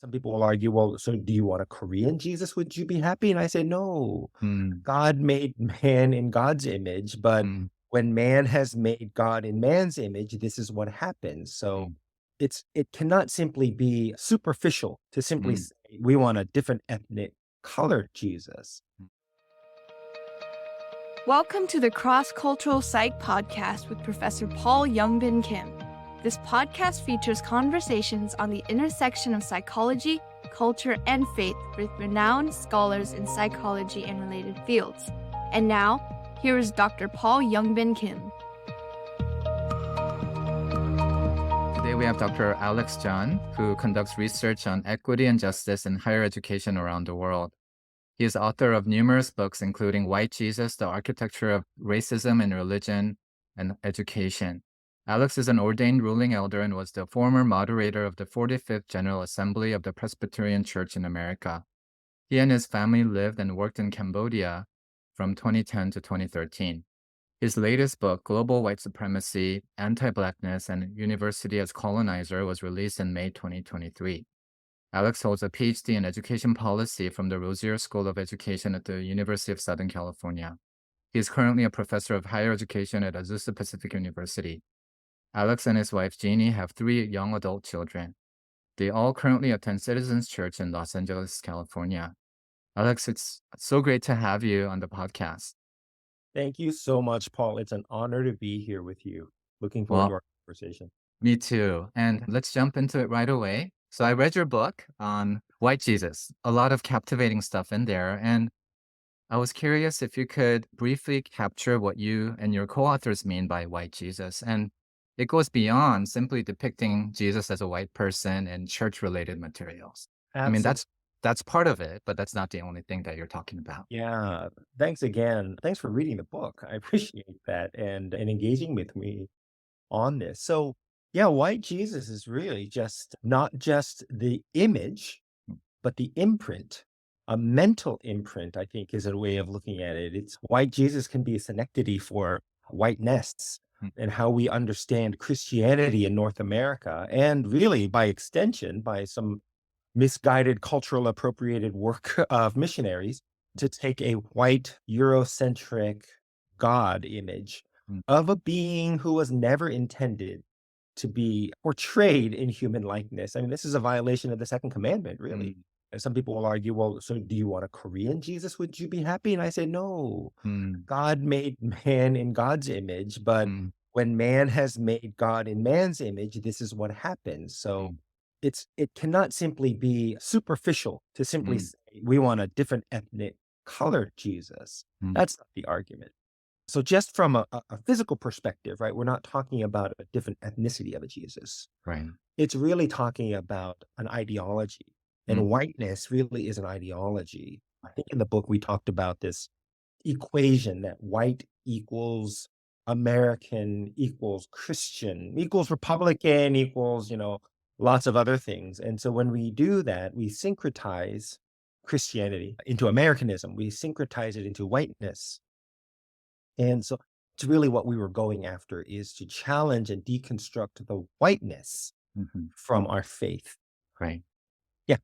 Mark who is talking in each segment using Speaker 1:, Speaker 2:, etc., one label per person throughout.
Speaker 1: Some people will argue, well, so do you want a Korean Jesus? Would you be happy? And I say, no,
Speaker 2: Mm,
Speaker 1: God made man in God's image, but
Speaker 2: mm,
Speaker 1: when man has made God in man's image, this is what happens. So
Speaker 2: mm,
Speaker 1: it cannot simply be superficial to simply
Speaker 2: mm.
Speaker 1: say we want a different ethnic color Jesus.
Speaker 3: Welcome to the Cross Cultural Psych Podcast with Professor Paul Youngbin Kim. This podcast features conversations on the intersection of psychology, culture, and faith with renowned scholars in psychology and related fields. And now, here is Dr. Paul Youngbin Kim.
Speaker 2: Today we have Dr. Alex John, who conducts research on equity and justice in higher education around the world. He is author of numerous books, including White Jesus, The Architecture of Racism in Religion and Education. Alex is an ordained ruling elder and was the former moderator of the 45th General Assembly of the Presbyterian Church in America. He and his family lived and worked in Cambodia from 2010 to 2013. His latest book, Global White Supremacy, Anti-Blackness, and University as Colonizer, was released in May 2023. Alex holds a Ph.D. in education policy from the Rossier School of Education at the University of Southern California. He is currently a professor of higher education at Azusa Pacific University. Alex and his wife, Jeany, have 3 young adult children. They all currently attend Citizens Church in Los Angeles, California. Alex, it's so great to have you on the podcast.
Speaker 1: Thank you so much, Paul. It's an honor to be here with you. Looking forward to
Speaker 2: Well,
Speaker 1: our conversation.
Speaker 2: me too. And let's jump into it right away. So I read your book on White Jesus, a lot of captivating stuff in there. And I was curious if you could briefly capture what you and your co-authors mean by white Jesus. And it goes beyond simply depicting Jesus as a white person in church-related materials. I mean,
Speaker 1: Absolutely.
Speaker 2: that's part of it, but that's not the only thing that you're talking about.
Speaker 1: Yeah. Thanks again. Thanks for reading the book. I appreciate that and engaging with me on this. So, yeah, white Jesus is really just not just the image,
Speaker 2: Mm,
Speaker 1: but the imprint. A mental imprint, I think, is a way of looking at it. It's white Jesus can be a synecdoche for whiteness
Speaker 2: mm,
Speaker 1: and how we understand Christianity in North America, and really by extension, by some misguided cultural appropriated work of missionaries to take a white Eurocentric God image
Speaker 2: mm,
Speaker 1: of a being who was never intended to be portrayed in human likeness. I mean, this is a violation of the second commandment, really.
Speaker 2: mm,
Speaker 1: And some people will argue, well, so do you want a Korean Jesus? Would you be happy? And I say, no,
Speaker 2: mm,
Speaker 1: God made man in God's image, but
Speaker 2: mm,
Speaker 1: when man has made God in man's image, this is what happens. So
Speaker 2: mm,
Speaker 1: it cannot simply be superficial to simply
Speaker 2: mm,
Speaker 1: say we want a different ethnic color Jesus.
Speaker 2: mm.
Speaker 1: That's not the argument. So just from a physical perspective, right? We're not talking about a different ethnicity of a Jesus.
Speaker 2: Right.
Speaker 1: It's really talking about an ideology.
Speaker 2: Mm,
Speaker 1: And whiteness really is an ideology. I think in the book we talked about this equation that white equals American equals Christian equals Republican equals, lots of other things. And so when we do that, we syncretize Christianity into Americanism, we syncretize it into whiteness. And so it's really what we were going after is to challenge and deconstruct the whiteness
Speaker 2: mhm.
Speaker 1: from our faith.
Speaker 2: Right.
Speaker 1: Yeah.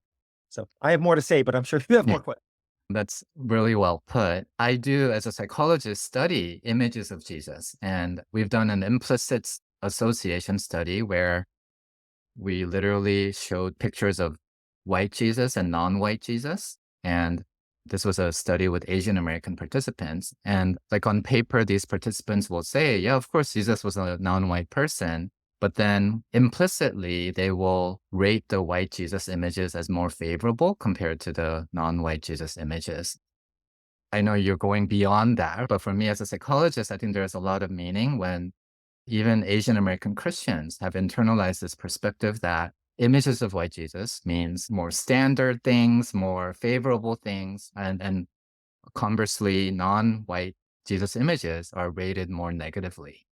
Speaker 1: So I have more to say, but I'm sure you have
Speaker 2: Yeah.
Speaker 1: more questions.
Speaker 2: That's really well put. I do, as a psychologist, study images of Jesus, and we've done an implicit association study where we literally showed pictures of white Jesus and non-white Jesus. And this was a study with Asian American participants. And like on paper, these participants will say, yeah, of course, Jesus was a non-white person. But then implicitly, they will rate the white Jesus images as more favorable compared to the non-white Jesus images. I know you're going beyond that, but for me as a psychologist, I think there's a lot of meaning when even Asian American Christians have internalized this perspective that images of white Jesus means more standard things, more favorable things, and conversely, non-white Jesus images are rated more negatively.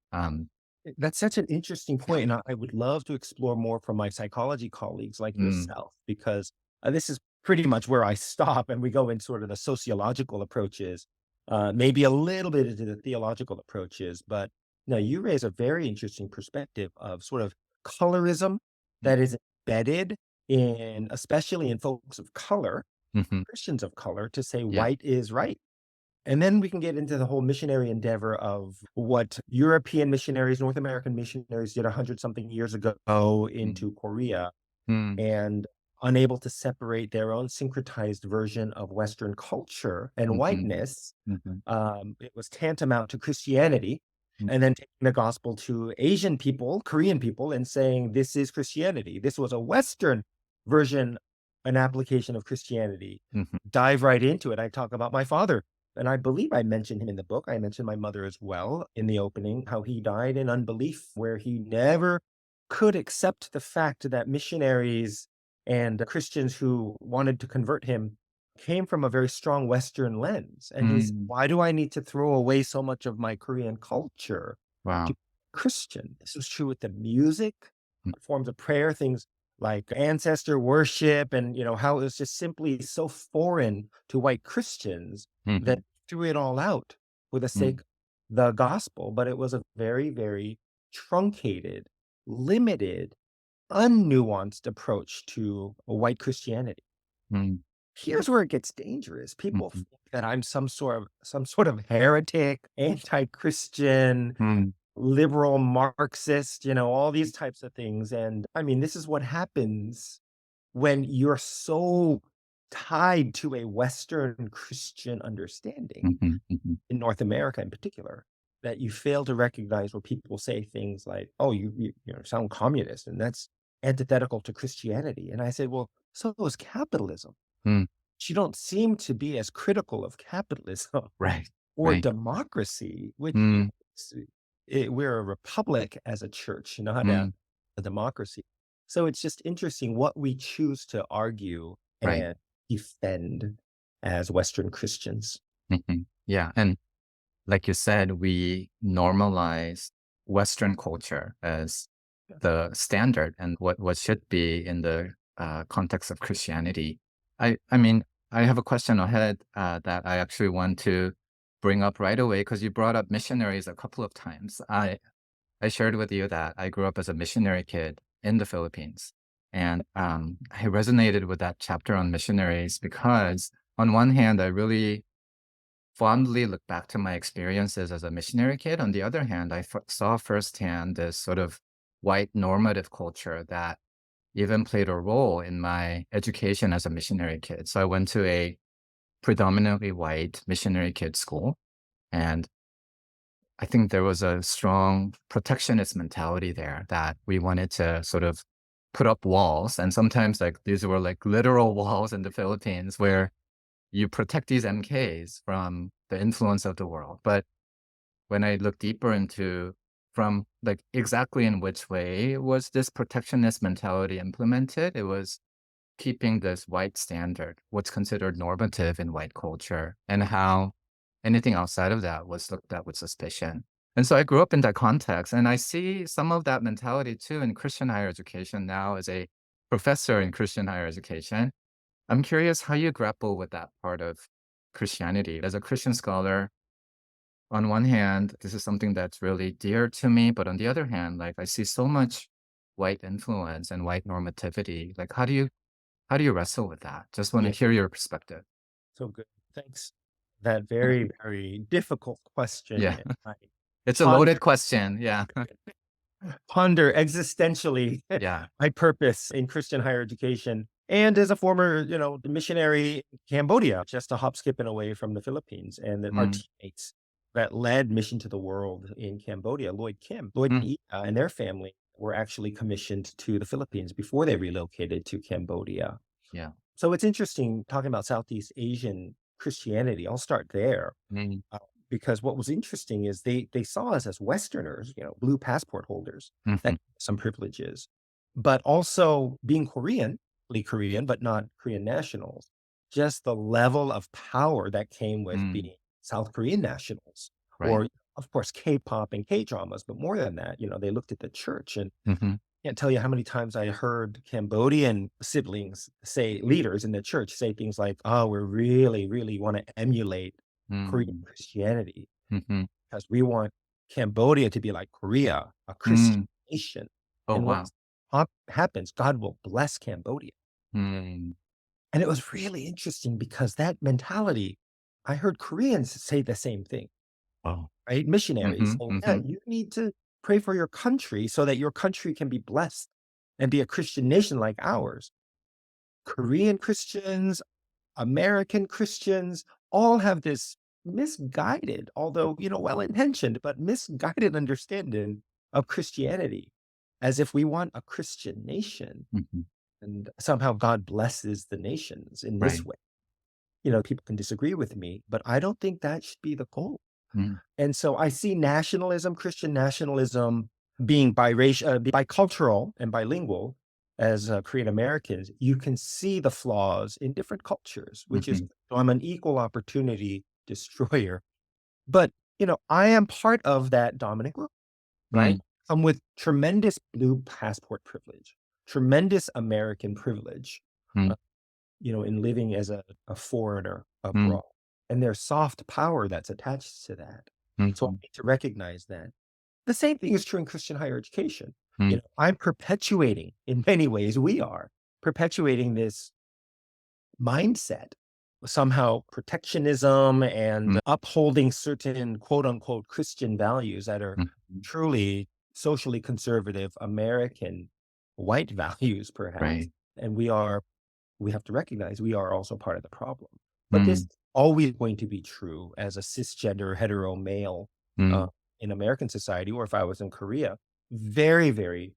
Speaker 1: That's such an interesting point, and I would love to explore more from my psychology colleagues like
Speaker 2: Mm,
Speaker 1: yourself, because this is pretty much where I stop, and we go in sort of the sociological approaches, maybe a little bit into the theological approaches. But no, you raise a very interesting perspective of sort of colorism
Speaker 2: mm,
Speaker 1: that is embedded especially in folks of color,
Speaker 2: Hmm.
Speaker 1: Christians of color, to say
Speaker 2: Yeah.
Speaker 1: white is right. And then we can get into the whole missionary endeavor of what European missionaries, North American missionaries did 100 something years ago
Speaker 2: Mm.
Speaker 1: into Korea,
Speaker 2: Mm.
Speaker 1: and unable to separate their own syncretized version of Western culture and
Speaker 2: Mhm.
Speaker 1: whiteness.
Speaker 2: Mhm.
Speaker 1: It was tantamount to Christianity.
Speaker 2: Mm.
Speaker 1: And then taking the gospel to Asian people, Korean people, and saying, this is Christianity. This was a Western version, an application of Christianity.
Speaker 2: Mhm.
Speaker 1: Dive right into it. I talk about my father, and I believe I mentioned him in the book. I mentioned my mother as well in the opening, how he died in unbelief, where he never could accept the fact that missionaries and Christians who wanted to convert him came from a very strong Western lens. And he's,
Speaker 2: Mm.
Speaker 1: why do I need to throw away so much of my Korean culture to
Speaker 2: Wow.
Speaker 1: be Christian? This was true with the music,
Speaker 2: Mm.
Speaker 1: forms of prayer, things like ancestor worship, and how it was just simply so foreign to white Christians that
Speaker 2: Mhm.
Speaker 1: threw it all out for the
Speaker 2: Mm.
Speaker 1: sake of the gospel. But it was a very, very truncated, limited, unnuanced approach to a white Christianity.
Speaker 2: Mm.
Speaker 1: Here's where it gets dangerous. People
Speaker 2: Mhm.
Speaker 1: think that I'm some sort of heretic, anti-Christian,
Speaker 2: Mm.
Speaker 1: liberal Marxist, all these types of things. And I mean, this is what happens when you're so tied to a Western Christian understanding
Speaker 2: Mhm. Mhm.
Speaker 1: in North America in particular, that you fail to recognize where people say things like, "Oh, you sound communist," and that's antithetical to Christianity. And I said, "Well, so is capitalism.
Speaker 2: Mm.
Speaker 1: You don't seem to be as critical of capitalism
Speaker 2: Right.
Speaker 1: or
Speaker 2: Right.
Speaker 1: democracy, which
Speaker 2: Mm.
Speaker 1: we're a republic as a church, not a
Speaker 2: Mm.
Speaker 1: democracy." So it's just interesting what we choose to argue
Speaker 2: Right.
Speaker 1: and defend as Western Christians.
Speaker 2: Mhm. Yeah. And like you said, we normalize Western culture as
Speaker 1: Yeah.
Speaker 2: the standard and what should be in the context of Christianity. I mean, I have a question ahead that I actually want to bring up right away because you brought up missionaries a couple of times. I shared with you that I grew up as a missionary kid in the Philippines. And I resonated with that chapter on missionaries because, on one hand, I really fondly look back to my experiences as a missionary kid. On the other hand, saw firsthand this sort of white normative culture that even played a role in my education as a missionary kid. So I went to a predominantly white missionary kid school. And I think there was a strong protectionist mentality there that we wanted to sort of put up walls. And sometimes like these were like literal walls in the Philippines where you protect these MKs from the influence of the world. But when I look deeper into from like exactly in which way was this protectionist mentality implemented, it was keeping this white standard, what's considered normative in white culture, and how anything outside of that was looked at with suspicion. And so I grew up in that context, and I see some of that mentality too in Christian higher education now as a professor in Christian higher education. I'm curious how you grapple with that part of Christianity. As a Christian scholar, on one hand, this is something that's really dear to me, but on the other hand, like I see so much white influence and white normativity. Like how do you wrestle with that? Just want to
Speaker 1: Yeah,
Speaker 2: hear your perspective.
Speaker 1: so good. Thanks. That very, very difficult question.
Speaker 2: Yeah.
Speaker 1: And I
Speaker 2: It's a
Speaker 1: ponder
Speaker 2: loaded question. Yeah.
Speaker 1: ponder existentially
Speaker 2: Yeah.
Speaker 1: my purpose in Christian higher education. And as a former, missionary in Cambodia, just a hop, skipping away from the Philippines, and that our
Speaker 2: Mm.
Speaker 1: teammates that led Mission to the World in Cambodia, Lloyd and
Speaker 2: Mm.
Speaker 1: Ina and their family were actually commissioned to the Philippines before they relocated to Cambodia.
Speaker 2: Yeah.
Speaker 1: So it's interesting talking about Southeast Asian Christianity. I'll start there.
Speaker 2: Mm.
Speaker 1: uh, because what was interesting is they saw us as Westerners, blue passport holders, that
Speaker 2: Mhm.
Speaker 1: some privileges, but also being Korean, but not Korean nationals. Just the level of power that came with
Speaker 2: Mm.
Speaker 1: being South Korean nationals,
Speaker 2: Right.
Speaker 1: or of course K-pop and K-dramas, but more than that, they looked at the church. And
Speaker 2: Mhm.
Speaker 1: can't tell you how many times I heard Cambodian siblings say, leaders in the church say things like, "Oh, we really, really want to emulate Korean
Speaker 2: Mm.
Speaker 1: Christianity
Speaker 2: Mhm.
Speaker 1: because we want Cambodia to be like Korea, a Christian
Speaker 2: Mm.
Speaker 1: nation."
Speaker 2: Oh,
Speaker 1: And
Speaker 2: wow.
Speaker 1: what happens, God will bless Cambodia.
Speaker 2: Mm.
Speaker 1: And it was really interesting because that mentality, I heard Koreans say the same thing,
Speaker 2: Oh.
Speaker 1: right? Missionaries.
Speaker 2: Mhm,
Speaker 1: Oh, yeah,
Speaker 2: mhm.
Speaker 1: you need to pray for your country so that your country can be blessed and be a Christian nation like ours. Korean Christians, American Christians all have this misguided, although, well intentioned, but misguided understanding of Christianity as if we want a Christian nation
Speaker 2: Mhm.
Speaker 1: and somehow God blesses the nations in this
Speaker 2: Right.
Speaker 1: way. People can disagree with me, but I don't think that should be the goal.
Speaker 2: Mm.
Speaker 1: And so I see nationalism, Christian nationalism, being biracial, bicultural and bilingual as Korean Americans. You can see the flaws in different cultures, which is,
Speaker 2: Mhm.
Speaker 1: so I'm an equal opportunity destroyer. But, I am part of that dominant group, right?
Speaker 2: Mm.
Speaker 1: I'm with tremendous blue passport privilege, tremendous American privilege,
Speaker 2: Mm.
Speaker 1: uh, in living as a foreigner
Speaker 2: Mm.
Speaker 1: abroad. And there's soft power that's attached to that. So I
Speaker 2: Mhm.
Speaker 1: need to recognize that. The same thing is true in Christian higher education.
Speaker 2: Mm.
Speaker 1: I'm perpetuating, in many ways, we are perpetuating this mindset, somehow protectionism and
Speaker 2: Mm.
Speaker 1: upholding certain quote unquote Christian values that are
Speaker 2: Mhm.
Speaker 1: truly socially conservative American white values, perhaps.
Speaker 2: Right.
Speaker 1: And we have to recognize we are also part of the problem. But this
Speaker 2: Mm.
Speaker 1: is always going to be true as a cisgender hetero male uh,
Speaker 2: Mm.
Speaker 1: in American society, or if I was in Korea, very, very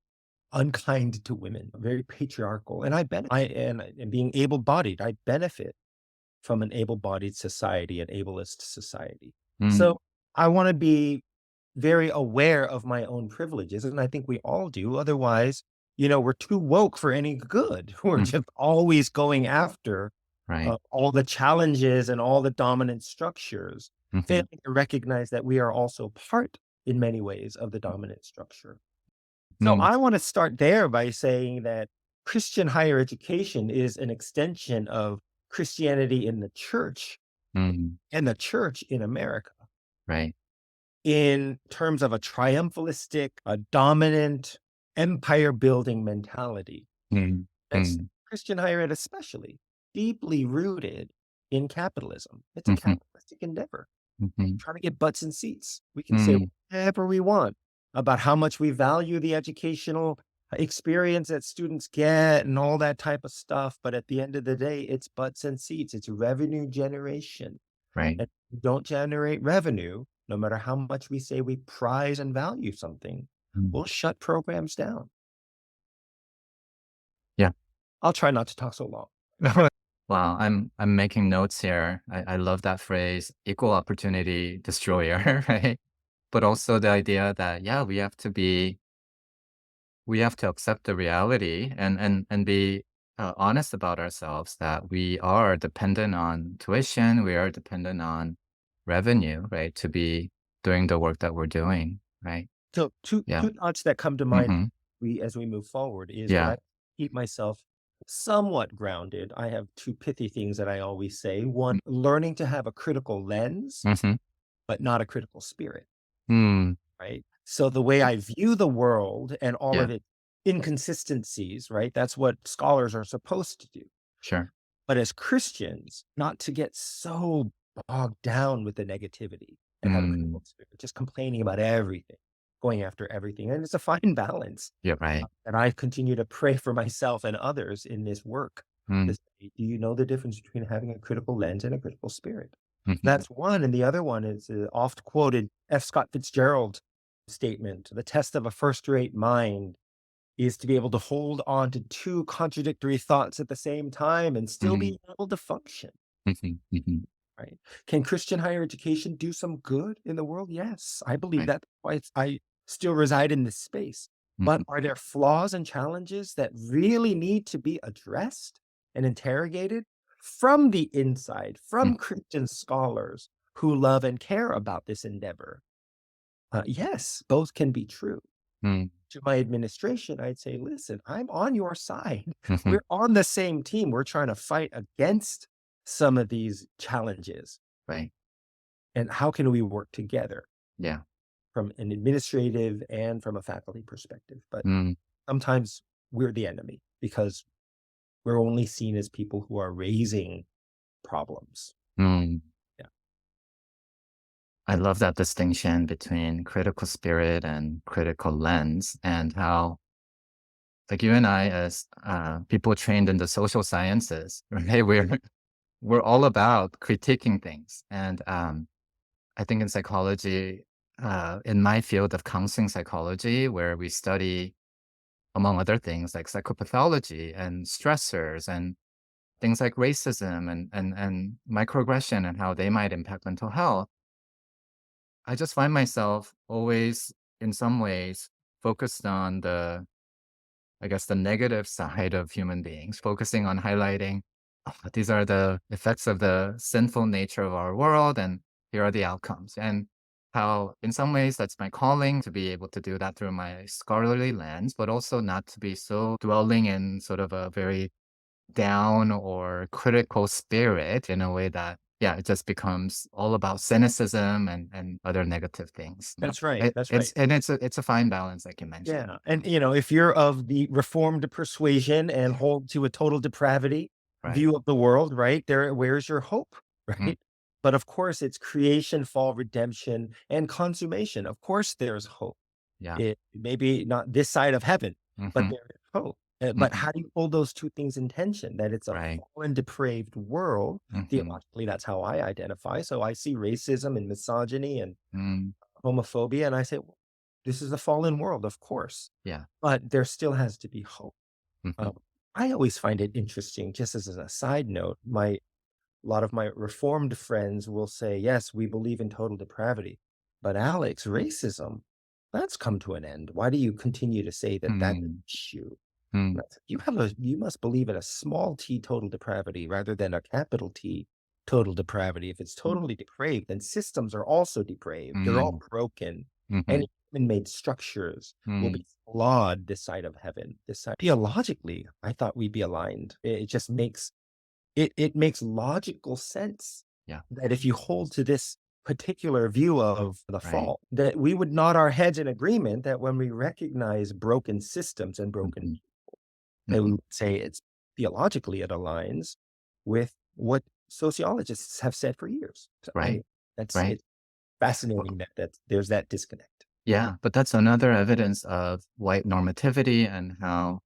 Speaker 1: unkind to women, very patriarchal. And and being able-bodied, I benefit from an able-bodied society, an ableist society.
Speaker 2: Mm.
Speaker 1: So I want to be very aware of my own privileges, and I think we all do. Otherwise, we're too woke for any good. We're
Speaker 2: Mm.
Speaker 1: just always going after
Speaker 2: Right.
Speaker 1: all the challenges and all the dominant structures,
Speaker 2: Mhm.
Speaker 1: failing to recognize that we are also part, in many ways, of the dominant structure. So
Speaker 2: Mm.
Speaker 1: I want to start there by saying that Christian higher education is an extension of Christianity in the church
Speaker 2: Mm.
Speaker 1: and the church in America
Speaker 2: Right.
Speaker 1: in terms of a triumphalistic, a dominant empire building mentality.
Speaker 2: Mm.
Speaker 1: That's
Speaker 2: Mm.
Speaker 1: Christian higher ed, especially deeply rooted in capitalism. It's a
Speaker 2: Mhm.
Speaker 1: capitalistic endeavor,
Speaker 2: Mhm.
Speaker 1: trying to get butts in seats. We can say
Speaker 2: Mm.
Speaker 1: whatever we want about how much we value the educational experience that students get and all that type of stuff. But at the end of the day, it's butts and seats. It's revenue generation.
Speaker 2: Right.
Speaker 1: And if we don't generate revenue, no matter how much we say we prize and value something,
Speaker 2: Mm.
Speaker 1: we'll shut programs down.
Speaker 2: Yeah.
Speaker 1: I'll try not to talk so long.
Speaker 2: Wow. I'm making notes here. I love that phrase, equal opportunity destroyer, right? But also the idea that, yeah, we have to accept the reality and be honest about ourselves that we are dependent on tuition, we are dependent on revenue, right, to be doing the work that we're doing, right?
Speaker 1: So two
Speaker 2: Yeah.
Speaker 1: two thoughts that come to mind
Speaker 2: Mm-hmm.
Speaker 1: as we move forward is that
Speaker 2: Yeah.
Speaker 1: I keep myself somewhat grounded. I have two pithy things that I always say. One, learning to have a critical lens,
Speaker 2: Mm-hmm.
Speaker 1: but not a critical spirit,
Speaker 2: Mm.
Speaker 1: right? So the way I view the world and all
Speaker 2: Yeah.
Speaker 1: of its inconsistencies, right? That's what scholars are supposed to do.
Speaker 2: Sure.
Speaker 1: But as Christians, not to get so bogged down with the negativity and have a
Speaker 2: Mm.
Speaker 1: critical spirit, just complaining about everything, going after everything. And it's a fine balance.
Speaker 2: Yeah. Right.
Speaker 1: And I continue to pray for myself and others in this work. To
Speaker 2: Mm.
Speaker 1: say, do you know the difference between having a critical lens and a critical spirit?
Speaker 2: Mm-hmm.
Speaker 1: That's one. And the other one is the oft quoted F. Scott Fitzgerald statement: the test of a first rate mind is to be able to hold on to two contradictory thoughts at the same time and still
Speaker 2: Mm-hmm.
Speaker 1: be able to function,
Speaker 2: Mm-hmm. Mm-hmm.
Speaker 1: right? Can Christian higher education do some good in the world? Yes, I believe
Speaker 2: Right.
Speaker 1: that. Why I still reside in this space. But
Speaker 2: Mm-hmm.
Speaker 1: are there flaws and challenges that really need to be addressed and interrogated from the inside, from Christian scholars who love and care about this endeavor? Yes, both can be true.
Speaker 2: Mm-hmm.
Speaker 1: To my administration, I'd say, listen, I'm on your side.
Speaker 2: Mm-hmm.
Speaker 1: We're on the same team. We're trying to fight against some of these challenges.
Speaker 2: Right.
Speaker 1: And how can we work together
Speaker 2: Yeah.
Speaker 1: from an administrative and from a faculty perspective? But
Speaker 2: Mm.
Speaker 1: sometimes we're the enemy because we're only seen as people who are raising problems.
Speaker 2: Mm.
Speaker 1: Yeah.
Speaker 2: I love that distinction between critical spirit and critical lens, and how, like, you and I, as people trained in the social sciences, right? We're all about critiquing things. And I think in psychology, in my field of counseling psychology, where we study, among other things, like psychopathology and stressors and things like racism and microaggression and how they might impact mental health, I just find myself always, in some ways, focused on I guess, the negative side of human beings, focusing on highlighting, "Oh, these are the effects of the sinful nature of our world, and here are the outcomes." And how, in some ways, that's my calling, to be able to do that through my scholarly lens, but also not to be so dwelling in sort of a very down or critical spirit in a way that, yeah, it just becomes all about cynicism and other negative things.
Speaker 1: That's right. That's right.
Speaker 2: It's a fine balance, like you mentioned.
Speaker 1: Yeah. And, if you're of the Reformed persuasion and hold to a total depravity
Speaker 2: Right.
Speaker 1: view of the world, right? Where's your hope,
Speaker 2: Mm.
Speaker 1: right? But of course, it's creation, fall, redemption, and consummation. Of course, there's hope.
Speaker 2: Yeah.
Speaker 1: It maybe not this side of heaven, but
Speaker 2: Mhm.
Speaker 1: there is hope. But
Speaker 2: Mhm.
Speaker 1: how do you hold those two things in tension? That it's a
Speaker 2: Right.
Speaker 1: fallen, depraved world.
Speaker 2: Mhm.
Speaker 1: Theologically, that's how I identify. So I see racism and misogyny and
Speaker 2: Mm.
Speaker 1: homophobia, and I say, well, this is a fallen world, of course,
Speaker 2: Yeah.
Speaker 1: but there still has to be hope.
Speaker 2: Mhm.
Speaker 1: I always find it interesting, just as a side note, a lot of my Reformed friends will say, yes, we believe in total depravity, but Alex, racism, that's come to an end. Why do you continue to say that that's an
Speaker 2: Mm.
Speaker 1: issue?
Speaker 2: Mm.
Speaker 1: And I said, you must believe in a small t total depravity rather than a capital T total depravity. If it's totally depraved, then systems are also depraved. They're all
Speaker 2: Mm.
Speaker 1: broken.
Speaker 2: Mhm.
Speaker 1: Any human-made structures will
Speaker 2: Mm.
Speaker 1: be flawed this side of heaven. This side. Theologically, I thought we'd be aligned. It just makes it makes logical sense
Speaker 2: Yeah.
Speaker 1: that if you hold to this particular view of the
Speaker 2: Right.
Speaker 1: fall, that we would nod our heads in agreement that when we recognize broken systems and broken,
Speaker 2: Mhm.
Speaker 1: that we
Speaker 2: Mhm.
Speaker 1: would say it's theologically it aligns with what sociologists have said for years. So
Speaker 2: Right.
Speaker 1: anyway, that's
Speaker 2: Right.
Speaker 1: it's fascinating that there's that disconnect.
Speaker 2: Yeah, but that's another evidence of white normativity, and how,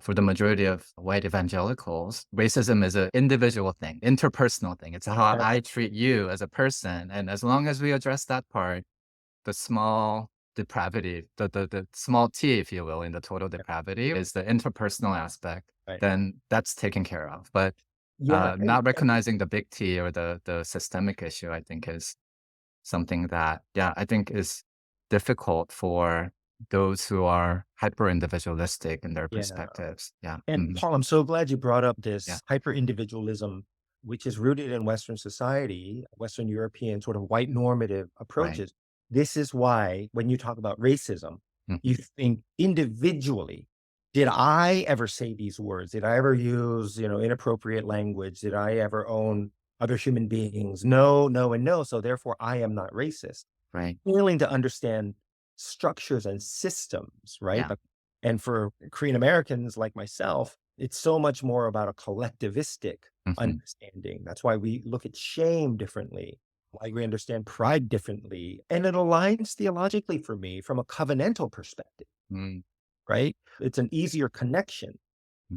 Speaker 2: for the majority of white evangelicals, racism is an individual thing, interpersonal thing. It's how
Speaker 1: That's
Speaker 2: I treat you as a person. And as long as we address that part, the small depravity, the small t, if you will, in the total depravity is the interpersonal aspect,
Speaker 1: right.
Speaker 2: then that's taken care of. But
Speaker 1: Yeah,
Speaker 2: not recognizing the big T, or the systemic issue, I think, is something that, yeah, I think is difficult for those who are hyper individualistic in their
Speaker 1: yeah.
Speaker 2: perspectives. Yeah.
Speaker 1: And
Speaker 2: Mhm.
Speaker 1: Paul, I'm so glad you brought up
Speaker 2: Yeah.
Speaker 1: this hyper individualism, which is rooted in Western society, Western European sort of white normative
Speaker 2: Right.
Speaker 1: approaches. This is why when you talk about racism, you
Speaker 2: Mhm.
Speaker 1: think individually, did I ever say these words? Did I ever use, inappropriate language? Did I ever own other human beings? No, no, and no. So therefore I am not racist.
Speaker 2: Right.
Speaker 1: Failing to understand structures and systems, right?
Speaker 2: Yeah.
Speaker 1: And for Korean Americans like myself, it's so much more about a collectivistic
Speaker 2: Mhm.
Speaker 1: understanding. That's why we look at shame differently, why we understand pride differently. And it aligns theologically for me from a covenantal perspective,
Speaker 2: Mm.
Speaker 1: right? It's an easier connection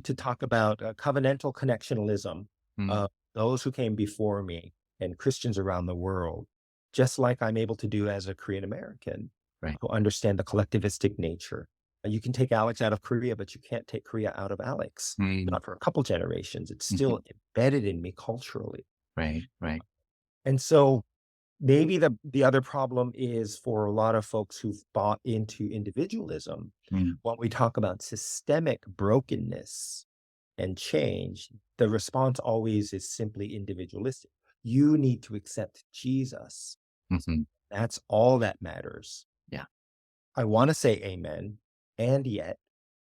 Speaker 1: to talk about covenantal connectionalism,
Speaker 2: Mm.
Speaker 1: those who came before me and Christians around the world, just like I'm able to do as a Korean American,
Speaker 2: Right.
Speaker 1: who understand the collectivistic nature. You can take Alex out of Korea, but you can't take Korea out of Alex.
Speaker 2: Mm.
Speaker 1: Not for a couple generations. It's
Speaker 2: Mhm.
Speaker 1: still embedded in me culturally.
Speaker 2: Right. Right.
Speaker 1: And so maybe the other problem is for a lot of folks who've bought into individualism,
Speaker 2: Mm.
Speaker 1: when we talk about systemic brokenness and change, the response always is simply individualistic. You need to accept Jesus.
Speaker 2: Mhm.
Speaker 1: That's all that matters.
Speaker 2: Yeah.
Speaker 1: I want to say amen. And yet,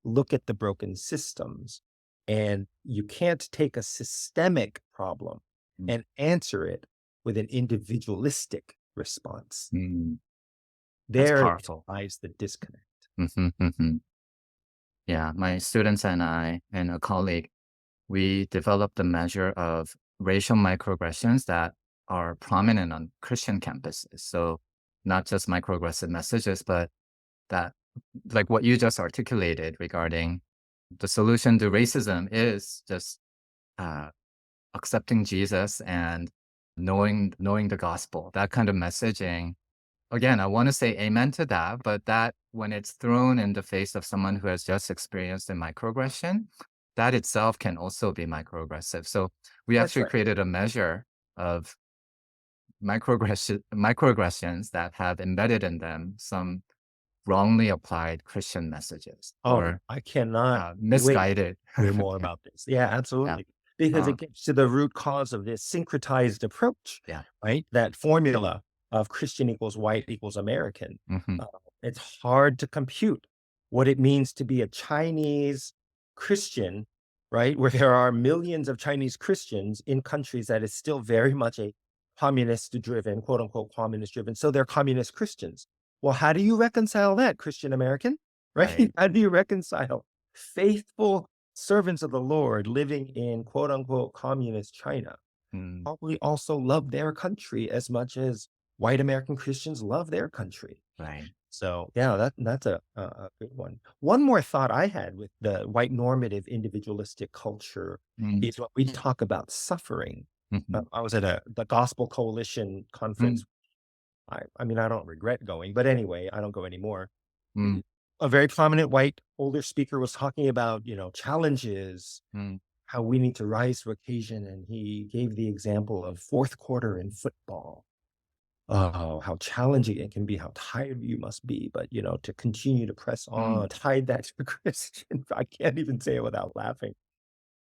Speaker 1: look at the broken systems. And you can't take a systemic problem
Speaker 2: Mm.
Speaker 1: and answer it with an individualistic response.
Speaker 2: Mm. That's
Speaker 1: There
Speaker 2: powerful.
Speaker 1: lies the disconnect.
Speaker 2: Mhm. Mhm. Yeah. My students and I and a colleague, we developed a measure of racial microaggressions that are prominent on Christian campuses. So not just microaggressive messages, but that, like what you just articulated regarding the solution to racism is just uh, accepting Jesus and knowing the gospel. That kind of messaging. Again, I want to say amen to that, but that when it's thrown in the face of someone who has just experienced a microaggression, that itself can also be microaggressive. So we
Speaker 1: That's
Speaker 2: actually
Speaker 1: right.
Speaker 2: created a measure of microaggressions that have embedded in them some wrongly applied Christian messages
Speaker 1: Oh,
Speaker 2: or
Speaker 1: I cannot wait
Speaker 2: misguided.
Speaker 1: to hear more
Speaker 2: Yeah,
Speaker 1: about this. Yeah,
Speaker 2: yeah,
Speaker 1: absolutely. Because
Speaker 2: uh,
Speaker 1: it gets to the root cause of this syncretized approach,
Speaker 2: yeah.
Speaker 1: right? That formula of Christian equals white equals American.
Speaker 2: Hmm.
Speaker 1: Uh, it's hard to compute what it means to be a Chinese Christian, right? Where there are millions of Chinese Christians in countries that is still very much a communist driven, quote unquote, communist driven. So they're communist Christians. Well, how do you reconcile that, Christian American? Right?
Speaker 2: Right.
Speaker 1: How do you reconcile faithful servants of the Lord living in quote unquote communist China?
Speaker 2: Mm,
Speaker 1: Probably also love their country as much as white American Christians love their country.
Speaker 2: right.
Speaker 1: So yeah, that's a good one. One more thought I had with the white normative individualistic culture
Speaker 2: Mm,
Speaker 1: is what we talk about suffering.
Speaker 2: mhm,
Speaker 1: I was at the Gospel Coalition
Speaker 2: mm,
Speaker 1: conference. I mean, I don't regret going, but anyway, I don't go anymore.
Speaker 2: mm,
Speaker 1: A very prominent white older speaker was talking about, challenges,
Speaker 2: mm,
Speaker 1: how we need to rise to occasion. And he gave the example of fourth quarter in football. Oh, how challenging it can be, how tired you must be, but to continue to press
Speaker 2: mm.
Speaker 1: on, tied that to Christian. I can't even say it without laughing.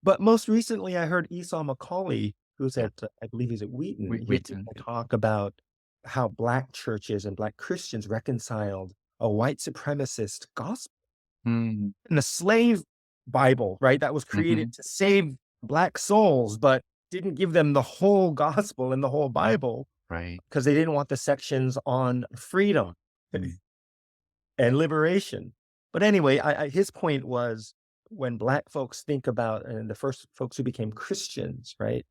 Speaker 1: But most recently, I heard Esau McCauley, who's
Speaker 2: Yeah.
Speaker 1: I believe he's at Wheaton. He
Speaker 2: Wheaton. Yeah.
Speaker 1: talk about how Black churches and Black Christians reconciled a white supremacist gospel
Speaker 2: Mm,
Speaker 1: and the slave Bible, right? That was created
Speaker 2: mhm,
Speaker 1: to save Black souls, but didn't give them the whole gospel and the whole Bible
Speaker 2: right.
Speaker 1: because they didn't want the sections on freedom
Speaker 2: Mm,
Speaker 1: and liberation. But anyway, his point was when Black folks think about and the first folks who became Christians, right?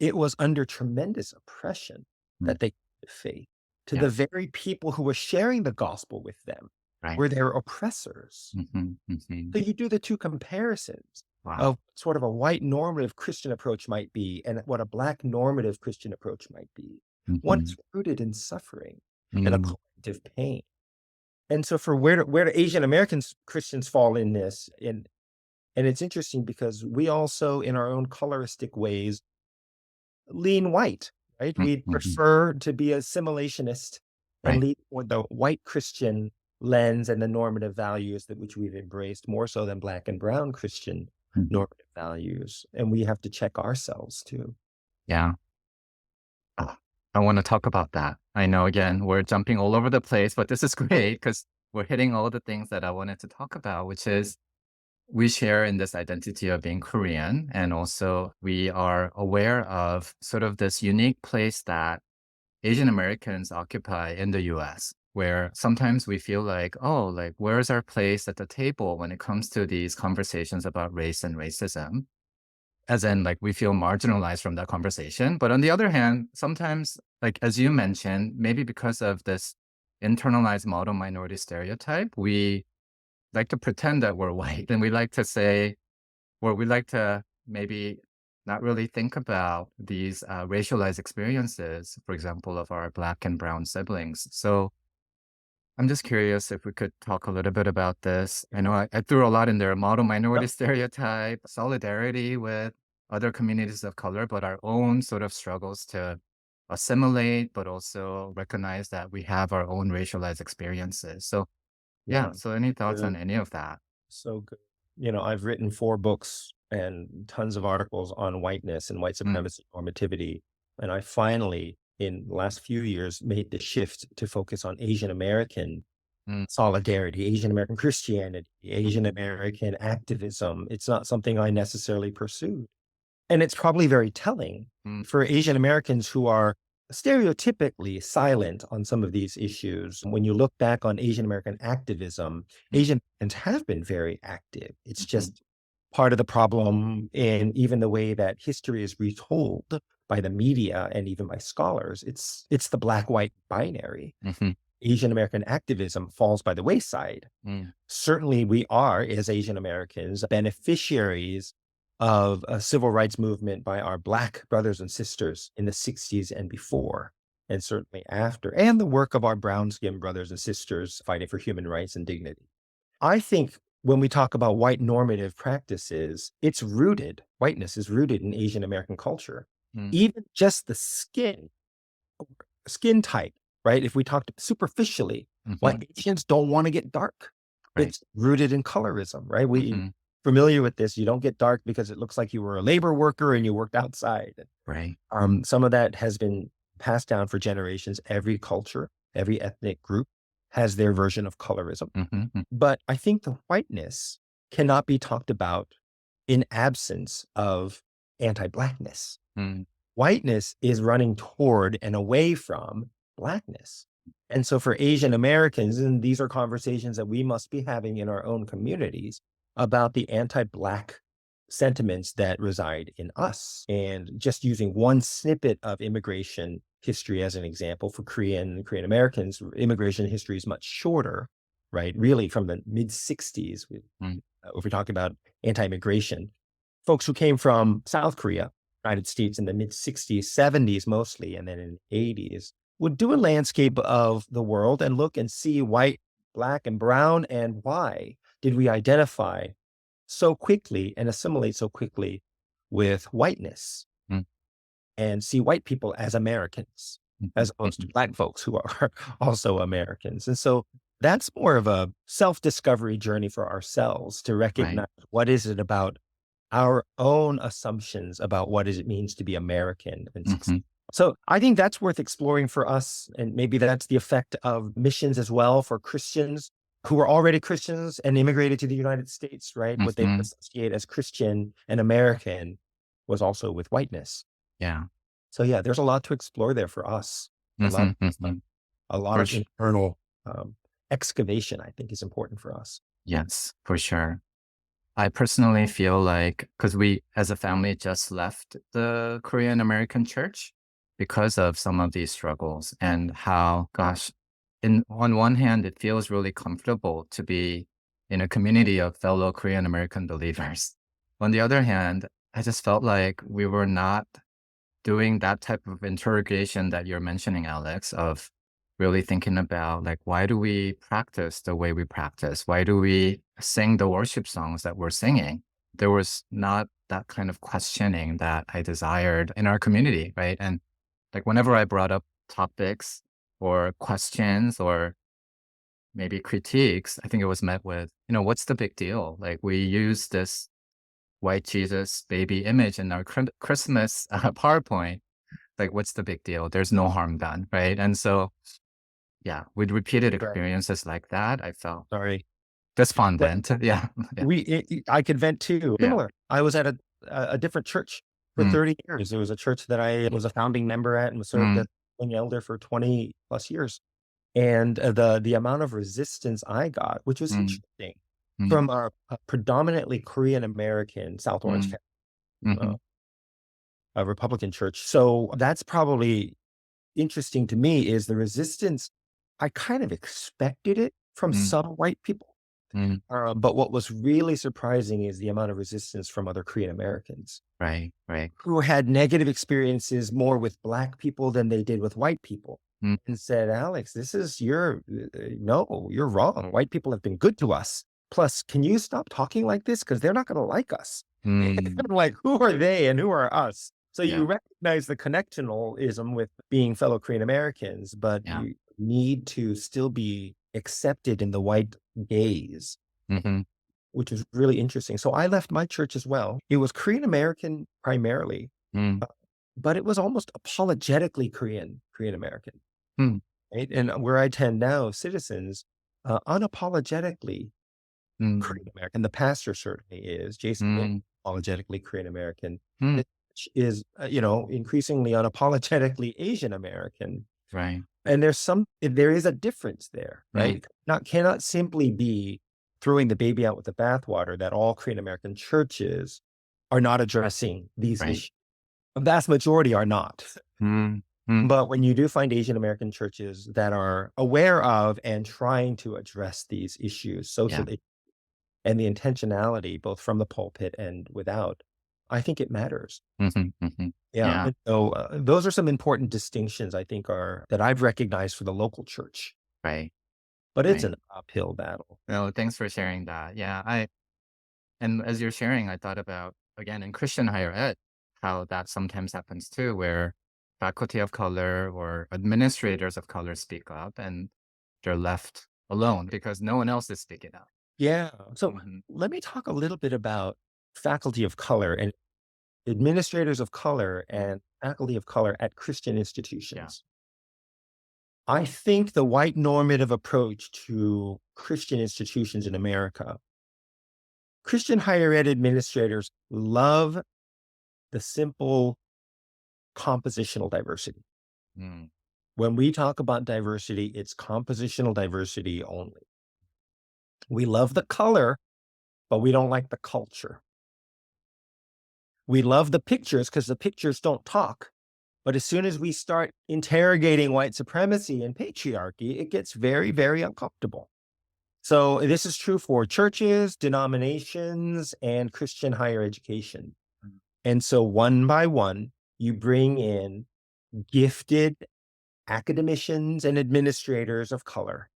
Speaker 1: It was under tremendous oppression
Speaker 2: mm.
Speaker 1: that they came to faith. To
Speaker 2: Yeah.
Speaker 1: the very people who were sharing the gospel with them
Speaker 2: Right.
Speaker 1: were their oppressors.
Speaker 2: Mhm, mhm.
Speaker 1: So you do the two comparisons
Speaker 2: Wow.
Speaker 1: of sort of a white normative Christian approach might be and what a Black normative Christian approach might be. One is
Speaker 2: Mhm,
Speaker 1: rooted in suffering and a
Speaker 2: mm,
Speaker 1: collective pain. And so for where do Asian Americans Christians fall in this? And it's interesting because we also, in our own coloristic ways, lean white, right?
Speaker 2: mm,
Speaker 1: We
Speaker 2: mhm.
Speaker 1: prefer to be assimilationist and
Speaker 2: Right.
Speaker 1: lead with the white Christian lens and the normative values that which we've embraced more so than Black and brown Christian
Speaker 2: Mhm.
Speaker 1: normative values. And we have to check ourselves too.
Speaker 2: Yeah. Ah, I want to talk about that. I know, again, we're jumping all over the place, but this is great because we're hitting all the things that I wanted to talk about, which is we share in this identity of being Korean. And also, we are aware of sort of this unique place that Asian Americans occupy in the US, where sometimes we feel like, oh, like, where's our place at the table when it comes to these conversations about race and racism? As in, like, we feel marginalized from that conversation. But on the other hand, sometimes, like, as you mentioned, maybe because of this internalized model minority stereotype, we like to pretend that we're white and we like to say, or we like to maybe not really think about these racialized experiences, for example, of our Black and brown siblings. So I'm just curious if we could talk a little bit about this. I know I threw a lot in there, model minority
Speaker 1: Yep.
Speaker 2: stereotype, solidarity with other communities of color, but our own sort of struggles to assimilate, but also recognize that we have our own racialized experiences. So yeah,
Speaker 1: Yeah.
Speaker 2: so any thoughts
Speaker 1: Good.
Speaker 2: on any of that?
Speaker 1: So good. I've written 4 books and tons of articles on whiteness and white
Speaker 2: Mm,
Speaker 1: supremacy normativity. And I finally, in the last few years, made the shift to focus on Asian American
Speaker 2: mm,
Speaker 1: solidarity, Asian American Christianity,
Speaker 2: mm,
Speaker 1: Asian American activism. It's not something I necessarily pursued. And it's probably very telling
Speaker 2: mm,
Speaker 1: for Asian Americans who are stereotypically silent on some of these issues. When you look back on Asian American activism,
Speaker 2: mm,
Speaker 1: Asian Americans have been very active. It's
Speaker 2: mhm,
Speaker 1: just part of the problem in even the way that history is retold by the media and even by scholars. It's the black-white binary.
Speaker 2: Mm-hmm.
Speaker 1: Asian American activism falls by the wayside. Certainly we are, as Asian Americans, beneficiaries of a civil rights movement by our Black brothers and sisters in the 60s and before, and certainly after, and the work of our brown-skinned brothers and sisters fighting for human rights and dignity. I think when we talk about white normative practices, whiteness is rooted in Asian American culture. Even just the skin type, right? If we talked superficially, white Asians don't want to get dark.
Speaker 2: Right.
Speaker 1: It's rooted in colorism, right? We familiar with this. You don't get dark because it looks like you were a labor worker and you worked outside.
Speaker 2: Right.
Speaker 1: Some of that has been passed down for generations. Every culture, every ethnic group has their version of colorism. But I think the whiteness cannot be talked about in absence of anti-Blackness. Whiteness is running toward and away from Blackness. And so for Asian Americans, and these are conversations that we must be having in our own communities about the anti-Black sentiments that reside in us. And just using one snippet of immigration history as an example, for Korean Americans, immigration history is much shorter, right? Really from the mid-60s, if we talk about anti-immigration, folks who came from South Korea, United States in the mid-60s, 70s mostly, and then in the 80s, would do a landscape of the world and look and see white, Black, and brown, and why did we identify so quickly and assimilate so quickly with whiteness and see white people as Americans, as opposed to Black folks who are also Americans. And so that's more of a self-discovery journey for ourselves to recognize what is it about our own assumptions about what it means to be American. So I think that's worth exploring for us. And maybe that's the effect of missions as well for Christians who were already Christians and immigrated to the United States, right? What they associate as Christian and American was also with whiteness.
Speaker 2: Yeah.
Speaker 1: So yeah, there's a lot to explore there for us. A lot of internal excavation, I think, is important for us.
Speaker 2: Yes, for sure. I personally feel like, because we as a family just left the Korean American church because of some of these struggles, and how, gosh, on one hand, it feels really comfortable to be in a community of fellow Korean American believers. On the other hand, I just felt like we were not doing that type of interrogation that you're mentioning, Alex, of really thinking about, like, why do we practice the way we practice? Why do we sing the worship songs that we're singing? There was not that kind of questioning that I desired in our community, right? And like whenever I brought up topics or questions or maybe critiques, I think it was met with, what's the big deal? Like, we use this white Jesus baby image in our Christmas PowerPoint. Like, what's the big deal? There's no harm done, right? And so, yeah, with repeated experiences like that, I felt despondent. Yeah.
Speaker 1: I could vent too. Similar. I was at a different church for 30 years. It was a church that I was a founding member at and was served as an elder for 20 plus years. And the amount of resistance I got, which was interesting, from our predominantly Korean American South Orange a Republican church. So that's probably interesting to me, is the resistance. I kind of expected it from some white people. But what was really surprising is the amount of resistance from other Korean Americans.
Speaker 2: Right.
Speaker 1: Who had negative experiences more with Black people than they did with white people. And said, Alex, you're wrong. White people have been good to us. Plus, can you stop talking like this? Because they're not going to like us. Like, who are they and who are us? So you recognize the connectionalism with being fellow Korean Americans, but you need to still be accepted in the white gaze, which is really interesting. So I left my church as well. It was Korean American primarily, but it was almost apologetically Korean American. Right? And where I attend now, Citizens, unapologetically Korean American. The pastor certainly is. Jason apologetically Korean American. Is increasingly unapologetically Asian American.
Speaker 2: Right.
Speaker 1: And there is a difference there, right? Cannot simply be throwing the baby out with the bathwater that all Korean American churches are not addressing these
Speaker 2: Right.
Speaker 1: issues. A vast majority are not.
Speaker 2: Mm, mm,
Speaker 1: But when you do find Asian American churches that are aware of and trying to address these issues socially and the intentionality, both from the pulpit and without, I think it matters.
Speaker 2: mhm, mhm.
Speaker 1: Yeah.
Speaker 2: Yeah,
Speaker 1: And so those are some important distinctions I think that I've recognized for the local church,
Speaker 2: right,
Speaker 1: but it's
Speaker 2: right.
Speaker 1: an uphill battle.
Speaker 2: No, thanks for sharing that. Yeah, and as you're sharing, I thought about, again, in Christian higher ed, how that sometimes happens too, where faculty of color or administrators of color speak up and they're left alone because no one else is speaking up.
Speaker 1: Yeah. So
Speaker 2: Mhm.
Speaker 1: let me talk a little bit about faculty of color and administrators of color and faculty of color at Christian
Speaker 2: Yeah.
Speaker 1: institutions. I think the white normative approach to Christian institutions in America, Christian higher ed administrators love the simple compositional diversity.
Speaker 2: Mm,
Speaker 1: When we talk about diversity, it's compositional diversity only. We love the color, but we don't like the culture. We love the pictures because the pictures don't talk. But as soon as we start interrogating white supremacy and patriarchy, it gets very, very uncomfortable. So this is true for churches, denominations, and Christian higher education.
Speaker 2: mm,
Speaker 1: And so one by one, you bring in gifted academicians and administrators of color.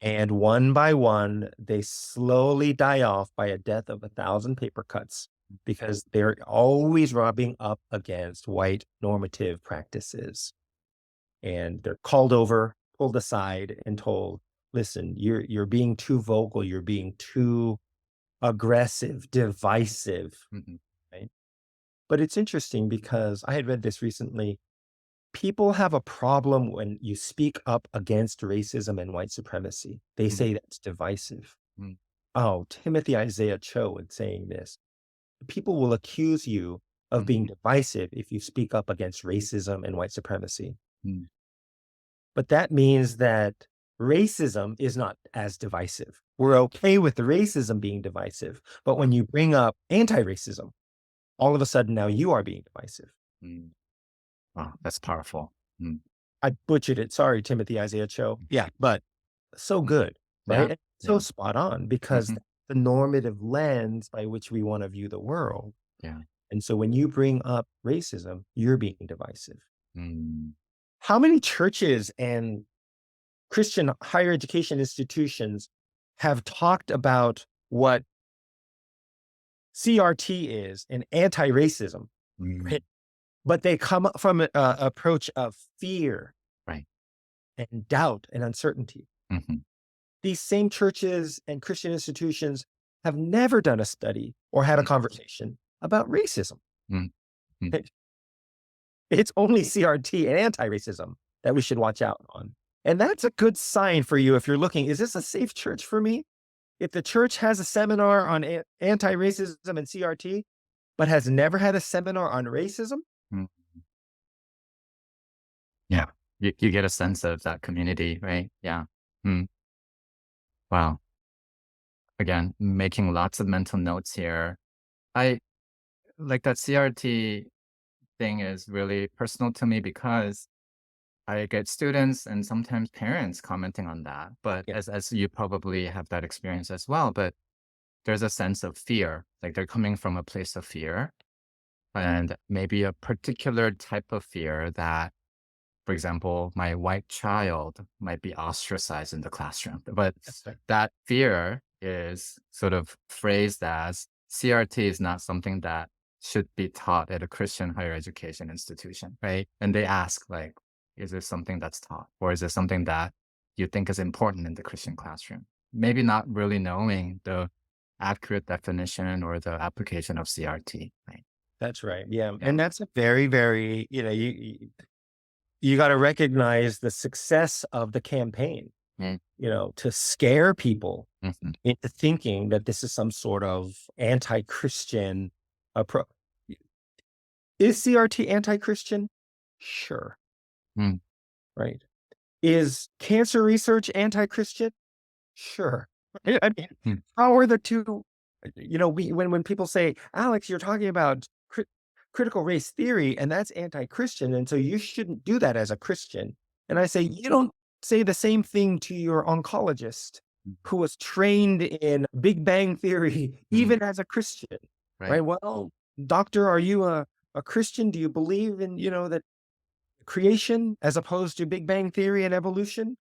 Speaker 1: And one by one, they slowly die off by a death of 1,000 paper cuts because they're always rubbing up against white normative practices. And they're called over, pulled aside, and told, listen, you're being too vocal, you're being too aggressive, divisive,
Speaker 2: mhm,
Speaker 1: right? But it's interesting because I had read this recently. People have a problem when you speak up against racism and white supremacy. They
Speaker 2: mhm,
Speaker 1: say that's divisive.
Speaker 2: mm,
Speaker 1: Oh, Timothy Isaiah Cho in saying this. People will accuse you of being
Speaker 2: mhm,
Speaker 1: divisive if you speak up against racism and white supremacy.
Speaker 2: mm.
Speaker 1: But that means that racism is not as divisive. We're okay with the racism being divisive. But when you bring up anti-racism, all of a sudden now you are being divisive.
Speaker 2: Mm. Wow, that's powerful. Mm,
Speaker 1: I butchered it. Sorry, Timothy Isaiah Cho. Yeah, but so
Speaker 2: mm.
Speaker 1: good,
Speaker 2: Yeah,
Speaker 1: right? And so
Speaker 2: yeah,
Speaker 1: spot on because
Speaker 2: mhm,
Speaker 1: that's the normative lens by which we want to view the world.
Speaker 2: yeah.
Speaker 1: And so when you bring up racism, you're being divisive.
Speaker 2: Mm,
Speaker 1: How many churches and Christian higher education institutions have talked about what CRT is and anti-racism,
Speaker 2: mm,
Speaker 1: right? But they come up from an approach of fear
Speaker 2: right.
Speaker 1: and doubt and uncertainty.
Speaker 2: Mhm,
Speaker 1: These same churches and Christian institutions have never done a study or had a
Speaker 2: mm,
Speaker 1: conversation about racism.
Speaker 2: mm, mm.
Speaker 1: It's only CRT and anti-racism that we should watch out on. And that's a good sign for you if you're looking, is this a safe church for me? If the church has a seminar on anti-racism and CRT, but has never had a seminar on racism,
Speaker 2: Mm. Yeah. You get a sense of that community, right? Yeah. Mm. Wow. Again, making lots of mental notes here. I like that CRT thing is really personal to me because I get students and sometimes parents commenting on that. But
Speaker 1: yeah,
Speaker 2: as you probably have that experience as well, but there's a sense of fear. Like they're coming from a place of fear and maybe a particular type of fear that, for example, my white child might be ostracized in the classroom. But
Speaker 1: that's right.
Speaker 2: that fear is sort of phrased as CRT is not something that should be taught at a Christian higher education institution, right? And they ask, like, is this something that's taught? Or is this something that you think is important in the Christian classroom? Maybe not really knowing the accurate definition or the application of CRT, right?
Speaker 1: That's right. Yeah.
Speaker 2: Yeah.
Speaker 1: And that's a very, very, you got to recognize the success of the campaign,
Speaker 2: Mm,
Speaker 1: to scare people
Speaker 2: mhm,
Speaker 1: into thinking that this is some sort of anti-Christian approach. Is CRT anti-Christian? Sure.
Speaker 2: mm,
Speaker 1: Right. Is cancer research anti-Christian? Sure. I mean,
Speaker 2: Hmm.
Speaker 1: how are the two, when people say, Alex, you're talking about critical race theory, and that's anti-Christian, and so you shouldn't do that as a Christian. And I say, you don't say the same thing to your oncologist who was trained in Big Bang theory, even as a Christian, right?
Speaker 2: Right.
Speaker 1: Well, doctor, are you a Christian? Do you believe in, that creation as opposed to Big Bang theory and evolution?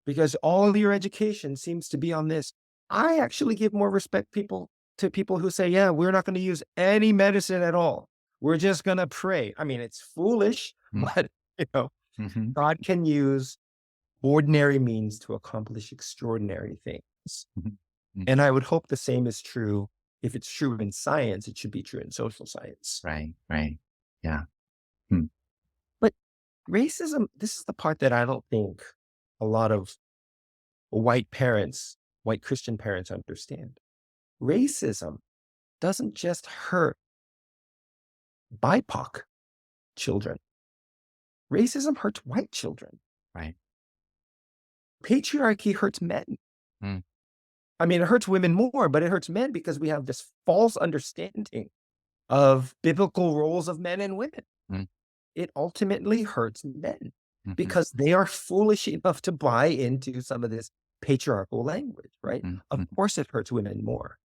Speaker 1: Because all of your education seems to be on this. I actually give more respect to people who say, yeah, we're not going to use any medicine at all. We're just going to pray. I mean, it's foolish,
Speaker 2: Mm.
Speaker 1: but
Speaker 2: Mm-hmm.
Speaker 1: God can use ordinary means to accomplish extraordinary things.
Speaker 2: Mm-hmm.
Speaker 1: And I would hope the same is true. If it's true in science, it should be true in social science.
Speaker 2: Right. Right. Yeah.
Speaker 1: But racism, this is the part that I don't think a lot of white Christian parents understand. Racism doesn't just hurt BIPOC children. Racism hurts white children.
Speaker 2: Right.
Speaker 1: Patriarchy hurts men.
Speaker 2: Mm.
Speaker 1: I mean, it hurts women more, but it hurts men because we have this false understanding of biblical roles of men and women.
Speaker 2: Mm.
Speaker 1: It ultimately hurts men
Speaker 2: Mm-hmm.
Speaker 1: because they are foolish enough to buy into some of this patriarchal language, right?
Speaker 2: Mm-hmm.
Speaker 1: Of course, it hurts women more.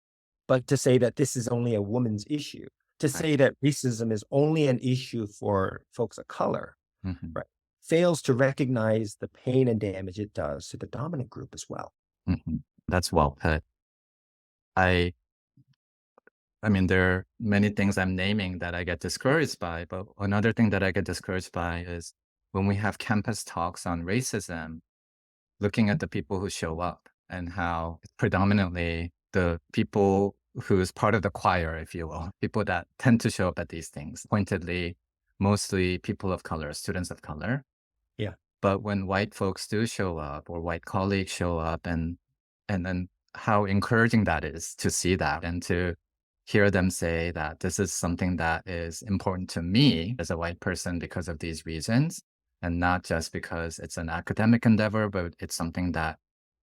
Speaker 1: But to say that this is only a woman's issue, to say that racism is only an issue for folks of color,
Speaker 2: Mm-hmm.
Speaker 1: right, fails to recognize the pain and damage it does to the dominant group as well.
Speaker 2: Mm-hmm. That's well put. I mean, there are many things I'm naming that I get discouraged by, but another thing that I get discouraged by is when we have campus talks on racism, looking at the people who show up and how predominantly the people who's part of the choir, if you will, people that tend to show up at these things, pointedly, mostly people of color, students of color.
Speaker 1: Yeah.
Speaker 2: But when white folks do show up or white colleagues show up and then how encouraging that is to see that and to hear them say that this is something that is important to me as a white person because of these reasons, and not just because it's an academic endeavor, but it's something that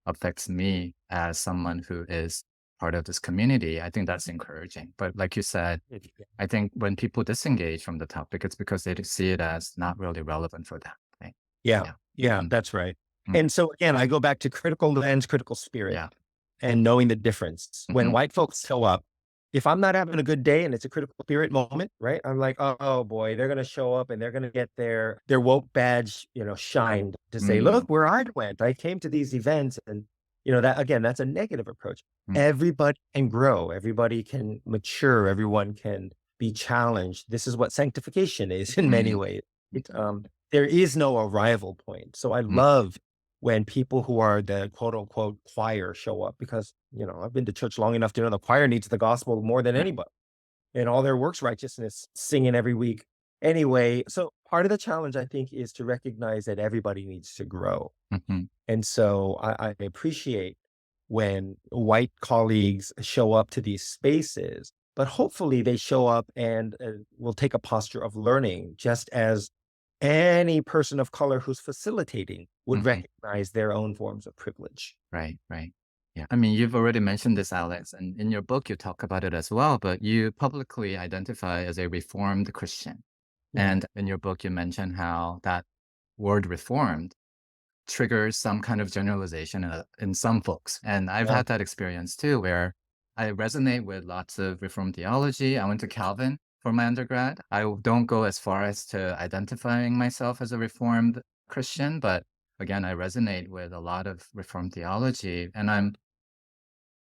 Speaker 2: affects me as someone who is part of this community. I think that's encouraging. But like you said, I think when people disengage from the topic, it's because they see it as not really relevant for them. Right?
Speaker 1: Yeah, that's right.
Speaker 2: Mm.
Speaker 1: And so again, I go back to critical lens, critical spirit,
Speaker 2: Yeah.
Speaker 1: and knowing the difference. When white folks show up, if I'm not having a good day and it's a critical spirit moment, right? I'm like, oh boy, they're going to show up and they're going to get their woke badge, shined to say, look where I went. I came to these events, and that again, that's a negative approach. Everybody can grow, everybody can mature, everyone can be challenged. This is what sanctification is in many ways. There is no arrival point. So I love when people who are the quote unquote choir show up, because, I've been to church long enough to know the choir needs the gospel more than anybody, and all their works righteousness singing every week. Anyway, so part of the challenge, I think, is to recognize that everybody needs to grow. And so I appreciate when white colleagues show up to these spaces, but hopefully they show up and will take a posture of learning, just as any person of color who's facilitating would recognize their own forms of privilege.
Speaker 2: Right. Yeah. I mean, you've already mentioned this, Alex, and in your book, you talk about it as well, but you publicly identify as a Reformed Christian. And in your book, you mention how that word reformed triggers some kind of generalization in some folks. And I've had that experience too, where I resonate with lots of Reformed theology. I went to Calvin for my undergrad. I don't go as far as to identifying myself as a Reformed Christian, but again, I resonate with a lot of Reformed theology. And I'm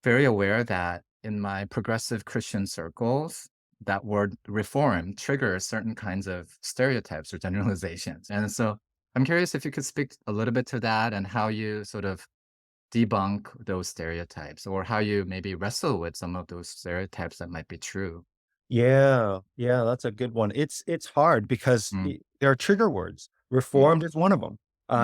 Speaker 2: very aware that in my progressive Christian circles, that word reform triggers certain kinds of stereotypes or generalizations. And so I'm curious if you could speak a little bit to that and how you sort of debunk those stereotypes, or how you maybe wrestle with some of those stereotypes that might be true.
Speaker 1: Yeah, that's a good one. It's hard because there are trigger words. Reformed is one of them.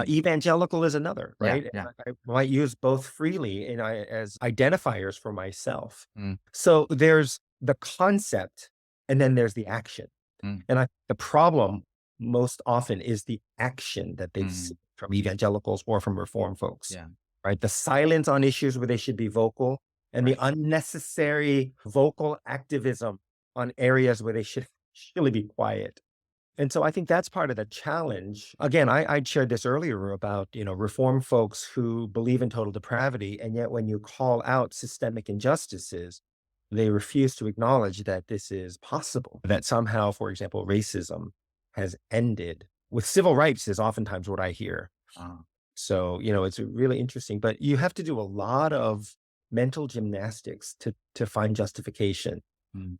Speaker 1: Evangelical is another, right?
Speaker 2: Yeah.
Speaker 1: I might use both freely as identifiers for myself. So there's the concept, and then there's the action. And the problem most often is the action that they see from evangelicals or from Reformed folks.
Speaker 2: Yeah.
Speaker 1: right? The silence on issues where they should be vocal, and the unnecessary vocal activism on areas where they should really be quiet. And so I think that's part of the challenge. Again, I shared this earlier about, reform folks who believe in total depravity, and yet when you call out systemic injustices, they refuse to acknowledge that this is possible, that somehow, for example, racism has ended. With civil rights is oftentimes what I hear. So, it's really interesting, but you have to do a lot of mental gymnastics to find justification.
Speaker 2: Mm.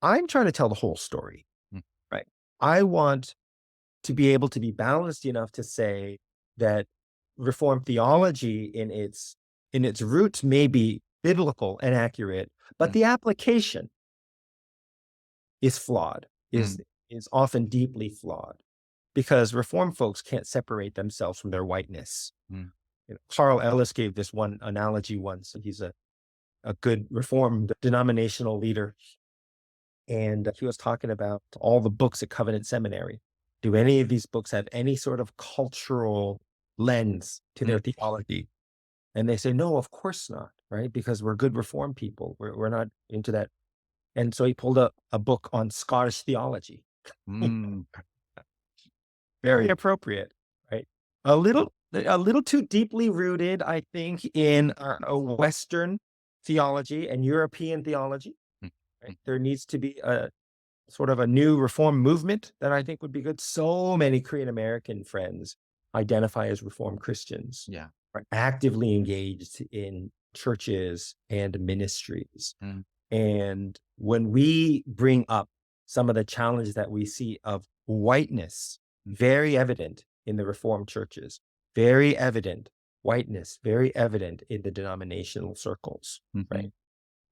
Speaker 1: I'm trying to tell the whole story,
Speaker 2: Mm.
Speaker 1: right? I want to be able to be balanced enough to say that Reformed theology in its roots may be biblical and accurate, but the application is flawed, is often deeply flawed, because Reformed folks can't separate themselves from their whiteness. Carl Ellis gave this one analogy once, and he's a good Reformed denominational leader. And he was talking about all the books at Covenant Seminary. Do any of these books have any sort of cultural lens to their theology? And they say, no, of course not, right? Because we're good Reformed people. We're not into that. And so he pulled up a book on Scottish theology. Very appropriate, right? A little too deeply rooted, I think, in a Western theology and European theology. Right? There needs to be a sort of a new reform movement that I think would be good. So many Korean American friends identify as Reformed Christians, are actively engaged in churches and ministries. And when we bring up some of the challenges that we see of whiteness, very evident in the Reformed churches, very evident whiteness, very evident in the denominational circles, right?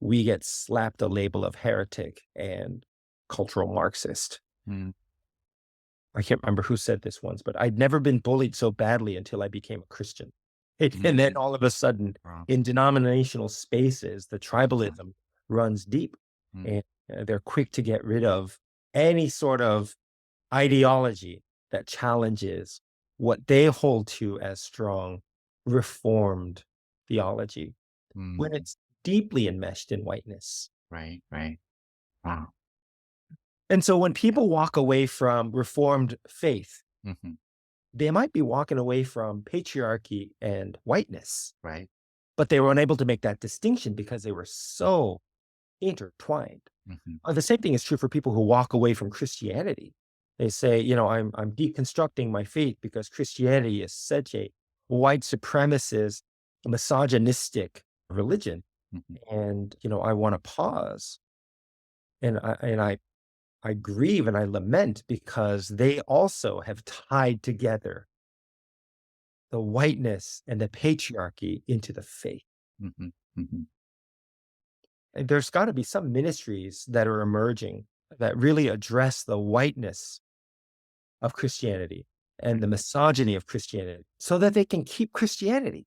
Speaker 1: We get slapped a label of heretic and cultural Marxist. I can't remember who said this once, but I'd never been bullied so badly until I became a Christian. And then all of a sudden, in denominational spaces, the tribalism runs deep, and they're quick to get rid of any sort of ideology that challenges what they hold to as strong Reformed theology, when it's deeply enmeshed in whiteness.
Speaker 2: Right. Wow.
Speaker 1: And so when people walk away from Reformed faith, they might be walking away from patriarchy and whiteness,
Speaker 2: Right.
Speaker 1: but they were unable to make that distinction because they were so intertwined. The same thing is true for people who walk away from Christianity. They say, I'm deconstructing my faith because Christianity is such a white supremacist, misogynistic religion. And, I want to pause. And I grieve and I lament because they also have tied together the whiteness and the patriarchy into the faith. And there's got to be some ministries that are emerging that really address the whiteness of Christianity and the misogyny of Christianity so that they can keep Christianity,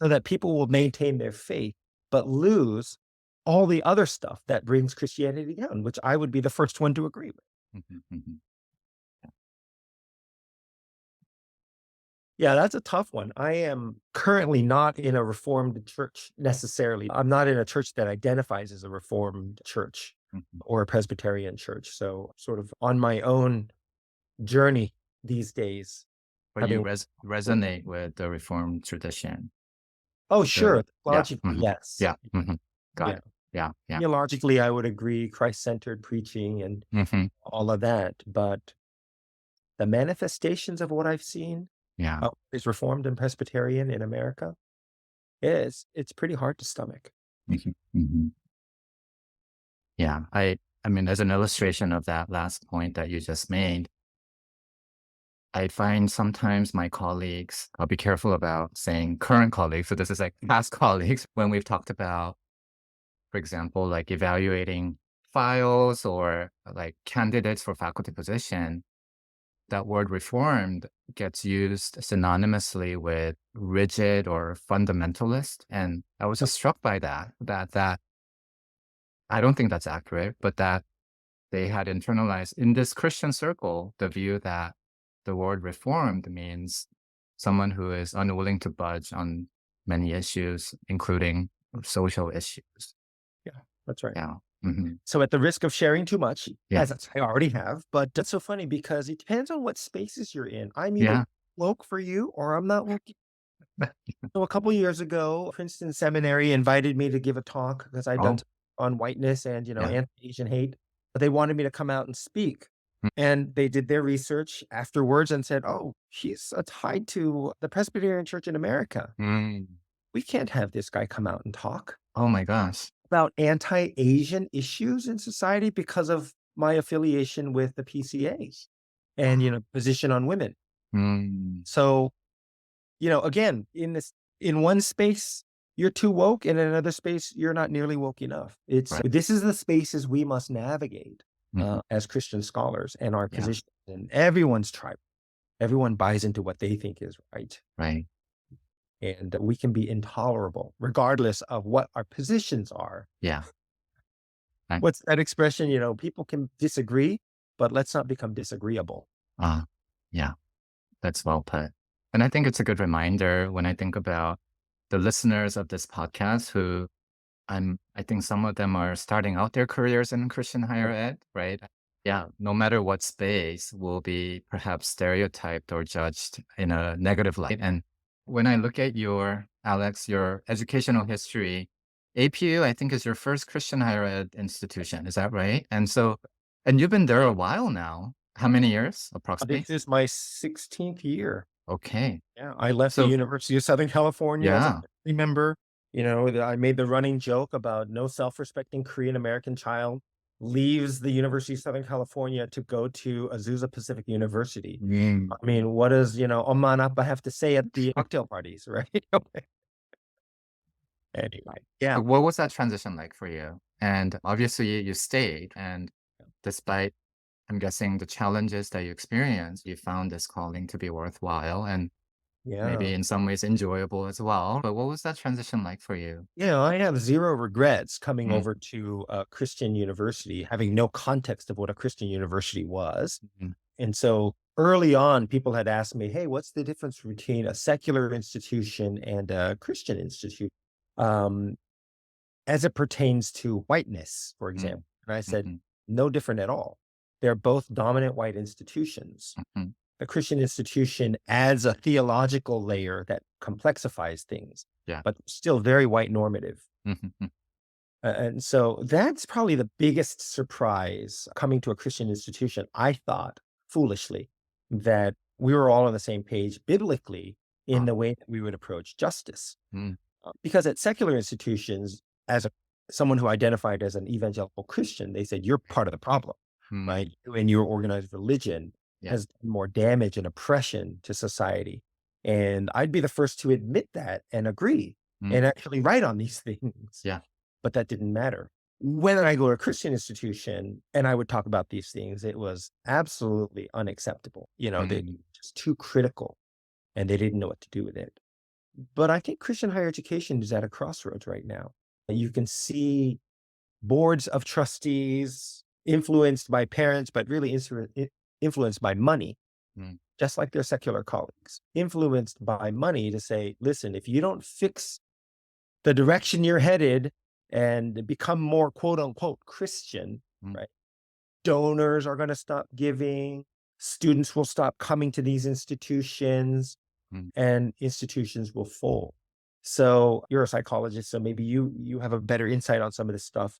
Speaker 1: so that people will maintain their faith, but lose all the other stuff that brings Christianity down, which I would be the first one to agree with. Yeah, that's a tough one. I am currently not in a Reformed church necessarily. I'm not in a church that identifies as a Reformed church or a Presbyterian church. So sort of on my own journey these days.
Speaker 2: But you resonate with the Reformed tradition.
Speaker 1: Oh, sure.
Speaker 2: Yeah.
Speaker 1: Yes.
Speaker 2: Yeah. Got it. Yeah.
Speaker 1: Theologically, I would agree, Christ-centered preaching and all of that. But the manifestations of what I've seen is Reformed and Presbyterian in America, it's pretty hard to stomach.
Speaker 2: Yeah. I mean, as an illustration of that last point that you just made, I find sometimes my colleagues, I'll be careful about saying current colleagues, so this is like past colleagues, when we've talked about, for example, like evaluating files or like candidates for faculty position, that word reformed gets used synonymously with rigid or fundamentalist. And I was just struck by that I don't think that's accurate, but that they had internalized in this Christian circle the view that the word reformed means someone who is unwilling to budge on many issues, including social issues.
Speaker 1: Yeah, that's right.
Speaker 2: Yeah. Hmm.
Speaker 1: So at the risk of sharing too much,
Speaker 2: Yeah.
Speaker 1: as I already have, but that's so funny because it depends on what spaces you're in. I'm either
Speaker 2: Yeah.
Speaker 1: woke for you or I'm not woke. So a couple years ago, Princeton Seminary invited me to give a talk because I'd done
Speaker 2: Oh,
Speaker 1: on whiteness and,
Speaker 2: yeah.
Speaker 1: anti-Asian hate, but they wanted me to come out and speak.
Speaker 2: Mm.
Speaker 1: And they did their research afterwards and said, oh, he's tied to the Presbyterian Church in America.
Speaker 2: Mm.
Speaker 1: We can't have this guy come out and talk
Speaker 2: Oh my gosh.
Speaker 1: about anti-Asian issues in society because of my affiliation with the PCA and, position on women.
Speaker 2: Mm.
Speaker 1: So, again, in one space, you're too woke, and in another space, you're not nearly woke enough.
Speaker 2: Right.
Speaker 1: This is the spaces we must navigate
Speaker 2: Mhm.
Speaker 1: as Christian scholars and our
Speaker 2: Yeah.
Speaker 1: position. And everyone's tribe, everyone buys into what they think is right.
Speaker 2: Right.
Speaker 1: And we can be intolerable regardless of what our positions are.
Speaker 2: Yeah. Right.
Speaker 1: What's that expression? People can disagree, but let's not become disagreeable.
Speaker 2: Yeah. That's well put. And I think it's a good reminder when I think about the listeners of this podcast who I think some of them are starting out their careers in Christian higher ed, right? Yeah, no matter what space will be perhaps stereotyped or judged in a negative light. And when I look at Alex, your educational history, APU, I think is your first Christian higher ed institution. Is that right? And you've been there a while now. How many years approximately?
Speaker 1: This is my 16th year.
Speaker 2: Okay.
Speaker 1: Yeah, I left the
Speaker 2: So,
Speaker 1: University of Southern California as a
Speaker 2: yeah.
Speaker 1: faculty member. I made the running joke about no self-respecting Korean American child leaves the University of Southern California to go to Azusa Pacific University.
Speaker 2: Mm.
Speaker 1: I mean, what does, Oma and Appa have to say at the cocktail parties, right? Anyway, yeah.
Speaker 2: What was that transition like for you? And obviously you stayed, and despite, I'm guessing, the challenges that you experienced, you found this calling to be worthwhile and maybe
Speaker 1: Yeah.
Speaker 2: in some ways enjoyable as well. But what was that transition like for you?
Speaker 1: I have zero regrets coming
Speaker 2: Mm.
Speaker 1: over to a Christian university, having no context of what a Christian university was.
Speaker 2: Mhm.
Speaker 1: And so early on, people had asked me, hey, what's the difference between a secular institution and a Christian institution as it pertains to whiteness, for example? And I said,
Speaker 2: Mhm.
Speaker 1: no different at all. They're both dominant white institutions.
Speaker 2: Mhm.
Speaker 1: The Christian institution adds a theological layer that complexifies things,
Speaker 2: Yeah.
Speaker 1: but still very white normative.
Speaker 2: Mhm.
Speaker 1: And so that's probably the biggest surprise coming to a Christian institution. I thought foolishly that we were all on the same page biblically in the way that we would approach justice.
Speaker 2: Mm.
Speaker 1: Because at secular institutions, someone who identified as an evangelical Christian, they said, you're part of the problem,
Speaker 2: Mm.
Speaker 1: right? You and your organized religion
Speaker 2: Yeah.
Speaker 1: has done more damage and oppression to society. And I'd be the first to admit that and agree
Speaker 2: Mm.
Speaker 1: and actually write on these things.
Speaker 2: Yeah.
Speaker 1: But that didn't matter. When I go to a Christian institution and I would talk about these things, it was absolutely unacceptable. They were just too critical and they didn't know what to do with it. But I think Christian higher education is at a crossroads right now. You can see boards of trustees influenced by parents, but really influenced by money,
Speaker 2: Mm.
Speaker 1: just like their secular colleagues, influenced by money to say, listen, if you don't fix the direction you're headed and become more quote unquote Christian,
Speaker 2: Mm.
Speaker 1: right? Donors are going to stop giving, students will stop coming to these institutions,
Speaker 2: Mm.
Speaker 1: and institutions will fold. So you're a psychologist, so maybe you have a better insight on some of this stuff,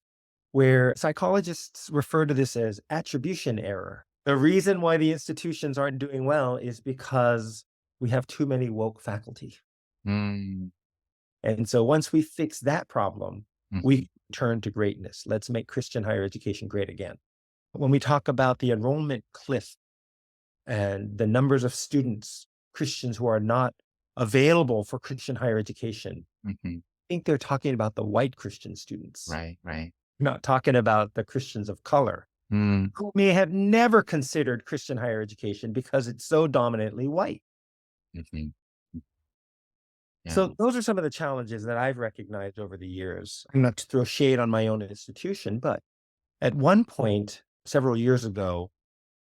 Speaker 1: where psychologists refer to this as attribution error. The reason why the institutions aren't doing well is because we have too many woke faculty.
Speaker 2: Mm.
Speaker 1: And so once we fix that problem,
Speaker 2: Mhm.
Speaker 1: we turn to greatness. Let's make Christian higher education great again. When we talk about the enrollment cliff and the numbers of students, Christians who are not available for Christian higher education,
Speaker 2: Mhm.
Speaker 1: I think they're talking about the white Christian students,
Speaker 2: Right.
Speaker 1: not talking about the Christians of color
Speaker 2: Mm.
Speaker 1: who may have never considered Christian higher education because it's so dominantly white.
Speaker 2: Mhm. Yeah.
Speaker 1: So those are some of the challenges that I've recognized over the years. Not to throw shade on my own institution, but at one point, several years ago,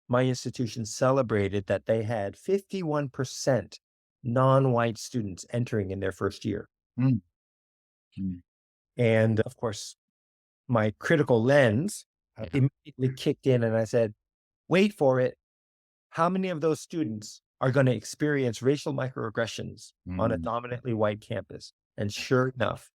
Speaker 1: my institution celebrated that they had 51% non-white students entering in their first year.
Speaker 2: Mm. Mm.
Speaker 1: And of course, my critical lens
Speaker 2: Yeah.
Speaker 1: immediately kicked in and I said, wait for it. How many of those students are going to experience racial microaggressions on a
Speaker 2: Mm.
Speaker 1: dominantly white campus? And sure enough,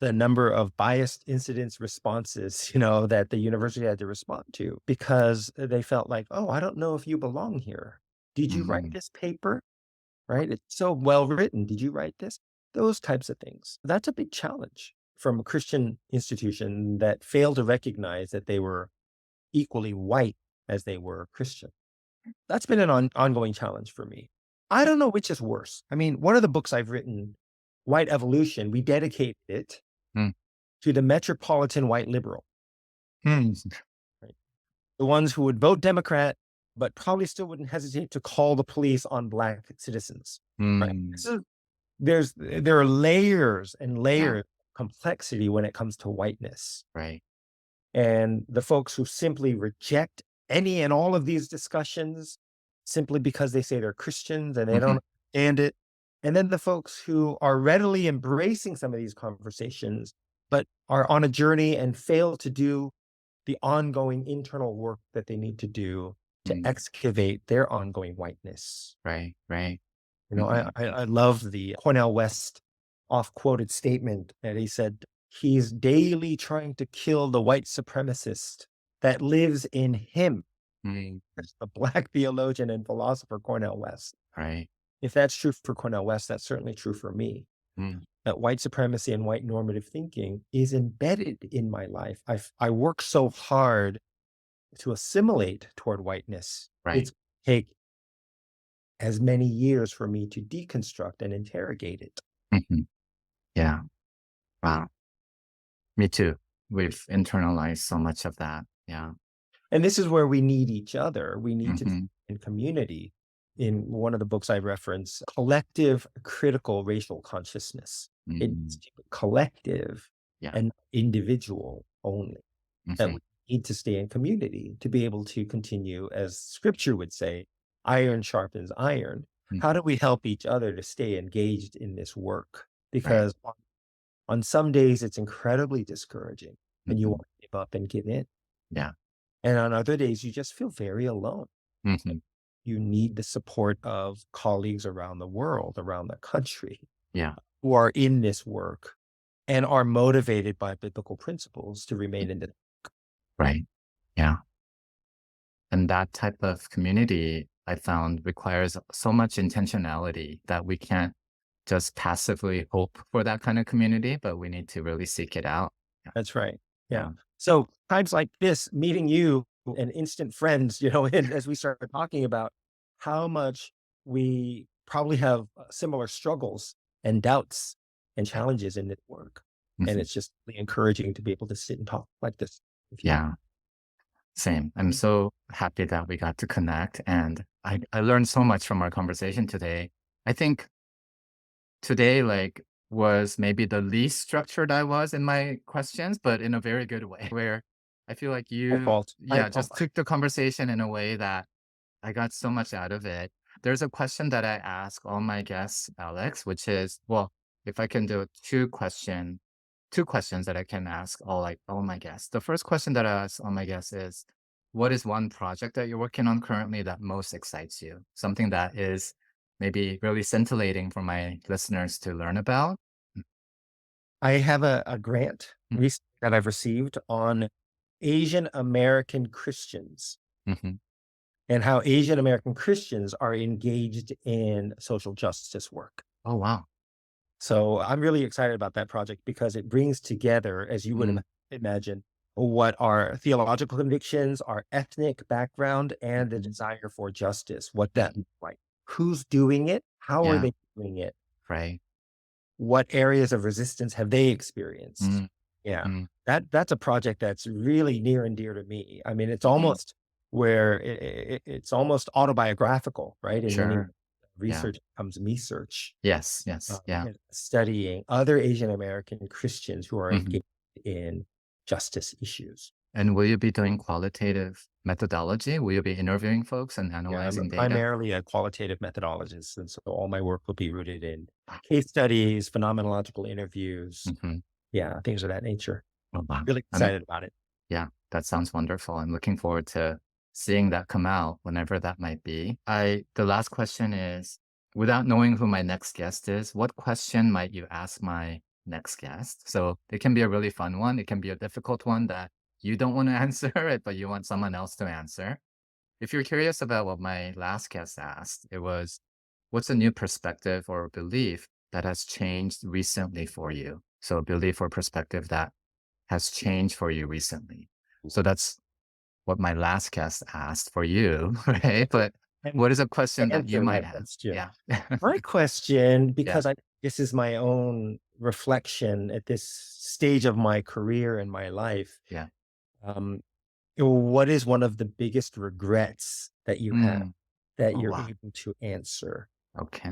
Speaker 1: the number of biased incidents responses, that the university had to respond to because they felt like, oh, I don't know if you belong here. Did you write
Speaker 2: Mm.
Speaker 1: this paper? Right? It's so well written. Did you write this? Those types of things. That's a big challenge from a Christian institution that failed to recognize that they were equally white as they were Christian. That's been an ongoing challenge for me. I don't know which is worse. I mean, one of the books I've written, White Evolution, we dedicated it
Speaker 2: Mm.
Speaker 1: to the metropolitan white liberal,
Speaker 2: Mm.
Speaker 1: right? The ones who would vote Democrat, but probably still wouldn't hesitate to call the police on Black citizens, right?
Speaker 2: Mm.
Speaker 1: There are layers and
Speaker 2: Yeah.
Speaker 1: layers of complexity when it comes to whiteness.
Speaker 2: Right.
Speaker 1: And the folks who simply reject any and all of these discussions simply because they say they're Christians and they don't understand it. And then the folks who are readily embracing some of these conversations, but are on a journey and fail to do the ongoing internal work that they need to do to
Speaker 2: Mm.
Speaker 1: excavate their ongoing whiteness.
Speaker 2: Right. Right.
Speaker 1: I love the Cornel West oft-quoted statement that he said, he's daily trying to kill the white supremacist that lives in him.
Speaker 2: Mm.
Speaker 1: That's the Black theologian and philosopher Cornel West.
Speaker 2: Right.
Speaker 1: If that's true for Cornel West, that's certainly true for me.
Speaker 2: Mm.
Speaker 1: That white supremacy and white normative thinking is embedded in my life. I work so hard to assimilate toward whiteness.
Speaker 2: Right.
Speaker 1: It's take as many years for me to deconstruct and interrogate it.
Speaker 2: Mhm. Yeah. Wow. Me too. We've internalized so much of that. Yeah.
Speaker 1: And this is where we need each other. We need to be
Speaker 2: Mhm.
Speaker 1: in community. In one of the books I reference, collective critical racial consciousness. It's
Speaker 2: Mm.
Speaker 1: collective
Speaker 2: Yeah.
Speaker 1: and individual only. That
Speaker 2: Mhm.
Speaker 1: we need to stay in community to be able to continue, as scripture would say, iron sharpens iron.
Speaker 2: Mm.
Speaker 1: How do we help each other to stay engaged in this work?
Speaker 2: Right.
Speaker 1: Because on some days it's incredibly discouraging and you
Speaker 2: Mhm.
Speaker 1: want to give up and give in.
Speaker 2: Yeah.
Speaker 1: And on other days, you just feel very alone.
Speaker 2: Mhm.
Speaker 1: You need the support of colleagues around the world, around the country,
Speaker 2: Yeah.
Speaker 1: who are in this work and are motivated by biblical principles to remain in the.
Speaker 2: Right. Yeah. And that type of community I found requires so much intentionality that we can't just passively hope for that kind of community, but we need to really seek it out. Yeah.
Speaker 1: That's right. Yeah.
Speaker 2: Yeah.
Speaker 1: So times like this, meeting you and instant friends, and as we started talking about how much we probably have similar struggles and doubts and
Speaker 2: Yeah.
Speaker 1: challenges in this work. And
Speaker 2: Mhm.
Speaker 1: it's just really encouraging to be able to sit and talk like this with you.
Speaker 2: Yeah. Same. I'm so happy that we got to connect, and I learned so much from our conversation today. I think today was maybe the least structured I was in my questions, but in a very good way, where I feel like
Speaker 1: My
Speaker 2: you
Speaker 1: fault.
Speaker 2: just took the conversation in a way that I got so much out of it. There's a question that I ask all my guests, Alex, which is, well, if I can do two questions that I can ask all my guests. The first question that I ask all my guests is, what is one project that you're working on currently that most excites you? Something that is maybe really scintillating for my listeners to learn about.
Speaker 1: I have a grant
Speaker 2: Mm.
Speaker 1: recently that I've received on Asian American Christians
Speaker 2: Mhm.
Speaker 1: and how Asian American Christians are engaged in social justice work.
Speaker 2: Oh, wow.
Speaker 1: So I'm really excited about that project because it brings together, as you would
Speaker 2: Mm.
Speaker 1: imagine, what our theological convictions, our ethnic background, and the
Speaker 2: Mhm.
Speaker 1: desire for justice, what that looks like. Who's doing it? How are
Speaker 2: Yeah.
Speaker 1: they doing it?
Speaker 2: Right.
Speaker 1: What areas of resistance have they experienced?
Speaker 2: Mm.
Speaker 1: Yeah,
Speaker 2: Mm.
Speaker 1: that's a project that's really near and dear to me. I mean, it's
Speaker 2: Mhm.
Speaker 1: almost where it's almost autobiographical, right? In many
Speaker 2: Sure. Yeah.
Speaker 1: research becomes me search,
Speaker 2: Yes. Yes. Yeah.
Speaker 1: and studying other Asian American Christians who are
Speaker 2: Mhm.
Speaker 1: engaged in justice issues.
Speaker 2: And will you be doing qualitative methodology? Will you be interviewing folks and
Speaker 1: Yeah, I'm
Speaker 2: analyzing data?
Speaker 1: primarily a qualitative methodologist, and so all my work will be rooted in case studies, phenomenological interviews,
Speaker 2: Mhm.
Speaker 1: yeah, things of that nature.
Speaker 2: Oh, wow.
Speaker 1: Really
Speaker 2: And
Speaker 1: excited about it.
Speaker 2: yeah, that sounds wonderful. I'm looking forward to seeing that come out whenever that might be. The last question is, without knowing who my next guest is, what question might you ask my next guest? So it can be a really fun one. It can be a difficult one that you don't want to answer it, but you want someone else to answer. If you're curious about what my last guest asked, it was, what's a new perspective or belief that has changed recently for you? So a belief or perspective that has changed for you recently. So that's what my last guest asked for you, right? But
Speaker 1: And
Speaker 2: what is a question that you
Speaker 1: answer
Speaker 2: might
Speaker 1: that
Speaker 2: have?
Speaker 1: question.
Speaker 2: Yeah.
Speaker 1: My question,
Speaker 2: Yeah.
Speaker 1: because this is my own reflection at this stage of my career and my life.
Speaker 2: Yeah.
Speaker 1: Um, what is one of the biggest regrets that you have
Speaker 2: Mm.
Speaker 1: that
Speaker 2: Oh,
Speaker 1: you're
Speaker 2: wow.
Speaker 1: able to answer
Speaker 2: Okay.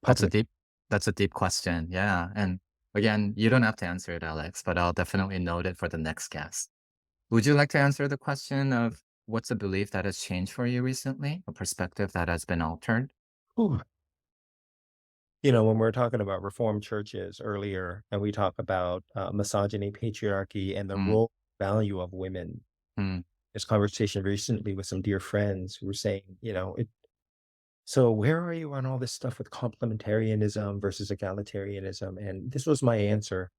Speaker 2: That's a
Speaker 1: publicly?
Speaker 2: deep question. Yeah. And again, you don't have to answer it, Alex, but I'll definitely note it for the next guest. Would you like to answer the question of what's a belief that has changed for you recently? A perspective that has been altered?
Speaker 1: Ooh. You know, when we're talking about Reformed churches earlier, and we talk about misogyny, patriarchy, and the
Speaker 2: Mm,
Speaker 1: role value of women,
Speaker 2: mm,
Speaker 1: this conversation recently with some dear friends who were saying, so where are you on all this stuff with complementarianism versus egalitarianism? And this was my answer.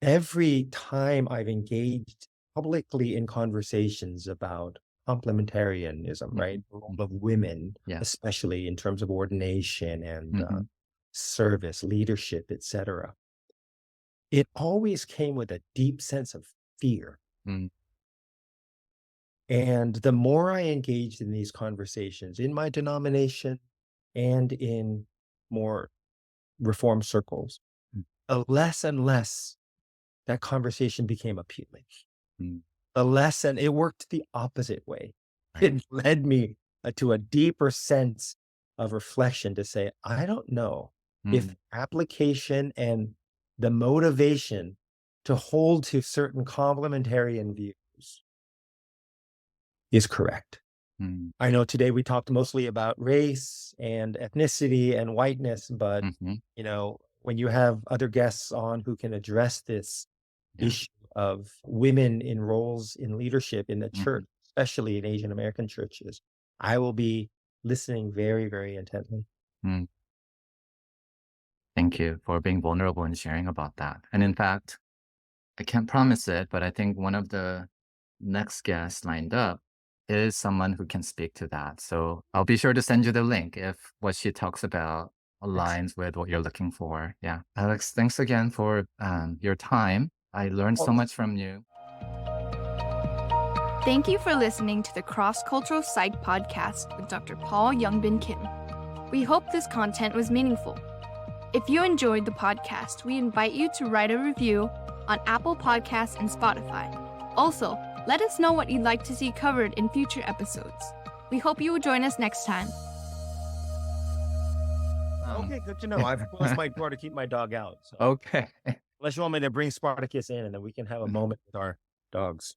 Speaker 1: Every time I've engaged publicly in conversations about complementarianism, right?
Speaker 2: mhm,
Speaker 1: The role
Speaker 2: mm.
Speaker 1: of women,
Speaker 2: Yeah.
Speaker 1: especially in terms of ordination and
Speaker 2: Mhm,
Speaker 1: service, leadership, etc. It always came with a deep sense of fear.
Speaker 2: mm,
Speaker 1: And the more I engaged in these conversations in my denomination and in more reform circles,
Speaker 2: mm,
Speaker 1: the less and less that conversation became appealing.
Speaker 2: mm.
Speaker 1: The less, and it worked the opposite way.
Speaker 2: Right.
Speaker 1: It led me to a deeper sense of reflection to say, I don't know if
Speaker 2: Mm,
Speaker 1: application and the motivation to hold to certain complementarian views is correct.
Speaker 2: mm,
Speaker 1: I know today we talked mostly about race and ethnicity and whiteness, but
Speaker 2: mhm.
Speaker 1: when you have other guests on who can address this
Speaker 2: Yeah.
Speaker 1: issue of women in roles in leadership in the church,
Speaker 2: Mhm.
Speaker 1: especially in Asian American churches, I will be listening very, very intently.
Speaker 2: Mm. Thank you for being vulnerable and sharing about that. And in fact, I can't promise it, but I think one of the next guests lined up is someone who can speak to that. So I'll be sure to send you the link if what she talks about
Speaker 1: Excellent.
Speaker 2: aligns with what you're looking for. Yeah. Alex, thanks again for your time. I learned so much from you.
Speaker 3: Thank you for listening to the Cross Cultural Psych podcast with Dr. Paul Youngbin Kim. We hope this content was meaningful. If you enjoyed the podcast, we invite you to write a review on Apple Podcasts and Spotify. Also, let us know what you'd like to see covered in future episodes. We hope you will join us next time.
Speaker 1: Okay, good to know. I've closed my door to keep my dog out. So
Speaker 2: Okay.
Speaker 1: unless you want me to bring Spartacus in and then we can have a moment with our dogs.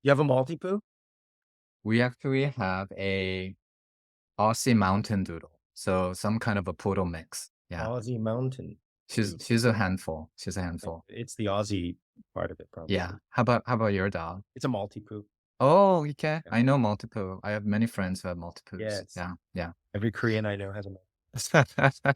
Speaker 1: You have a Maltipoo?
Speaker 2: We actually have a Aussie mountain doodle. So some kind of a poodle mix. Yeah.
Speaker 1: Aussie Mountain.
Speaker 2: She's a handful. She's a handful.
Speaker 1: It's the Aussie part of it, probably.
Speaker 2: Yeah. How about your dog?
Speaker 1: It's a Maltipoo.
Speaker 2: Oh, okay.
Speaker 1: Yeah.
Speaker 2: I know multiple. I have many friends who have multiples.
Speaker 1: Yes.
Speaker 2: Yeah. Yeah.
Speaker 1: Every Korean I know has a Maltipoo.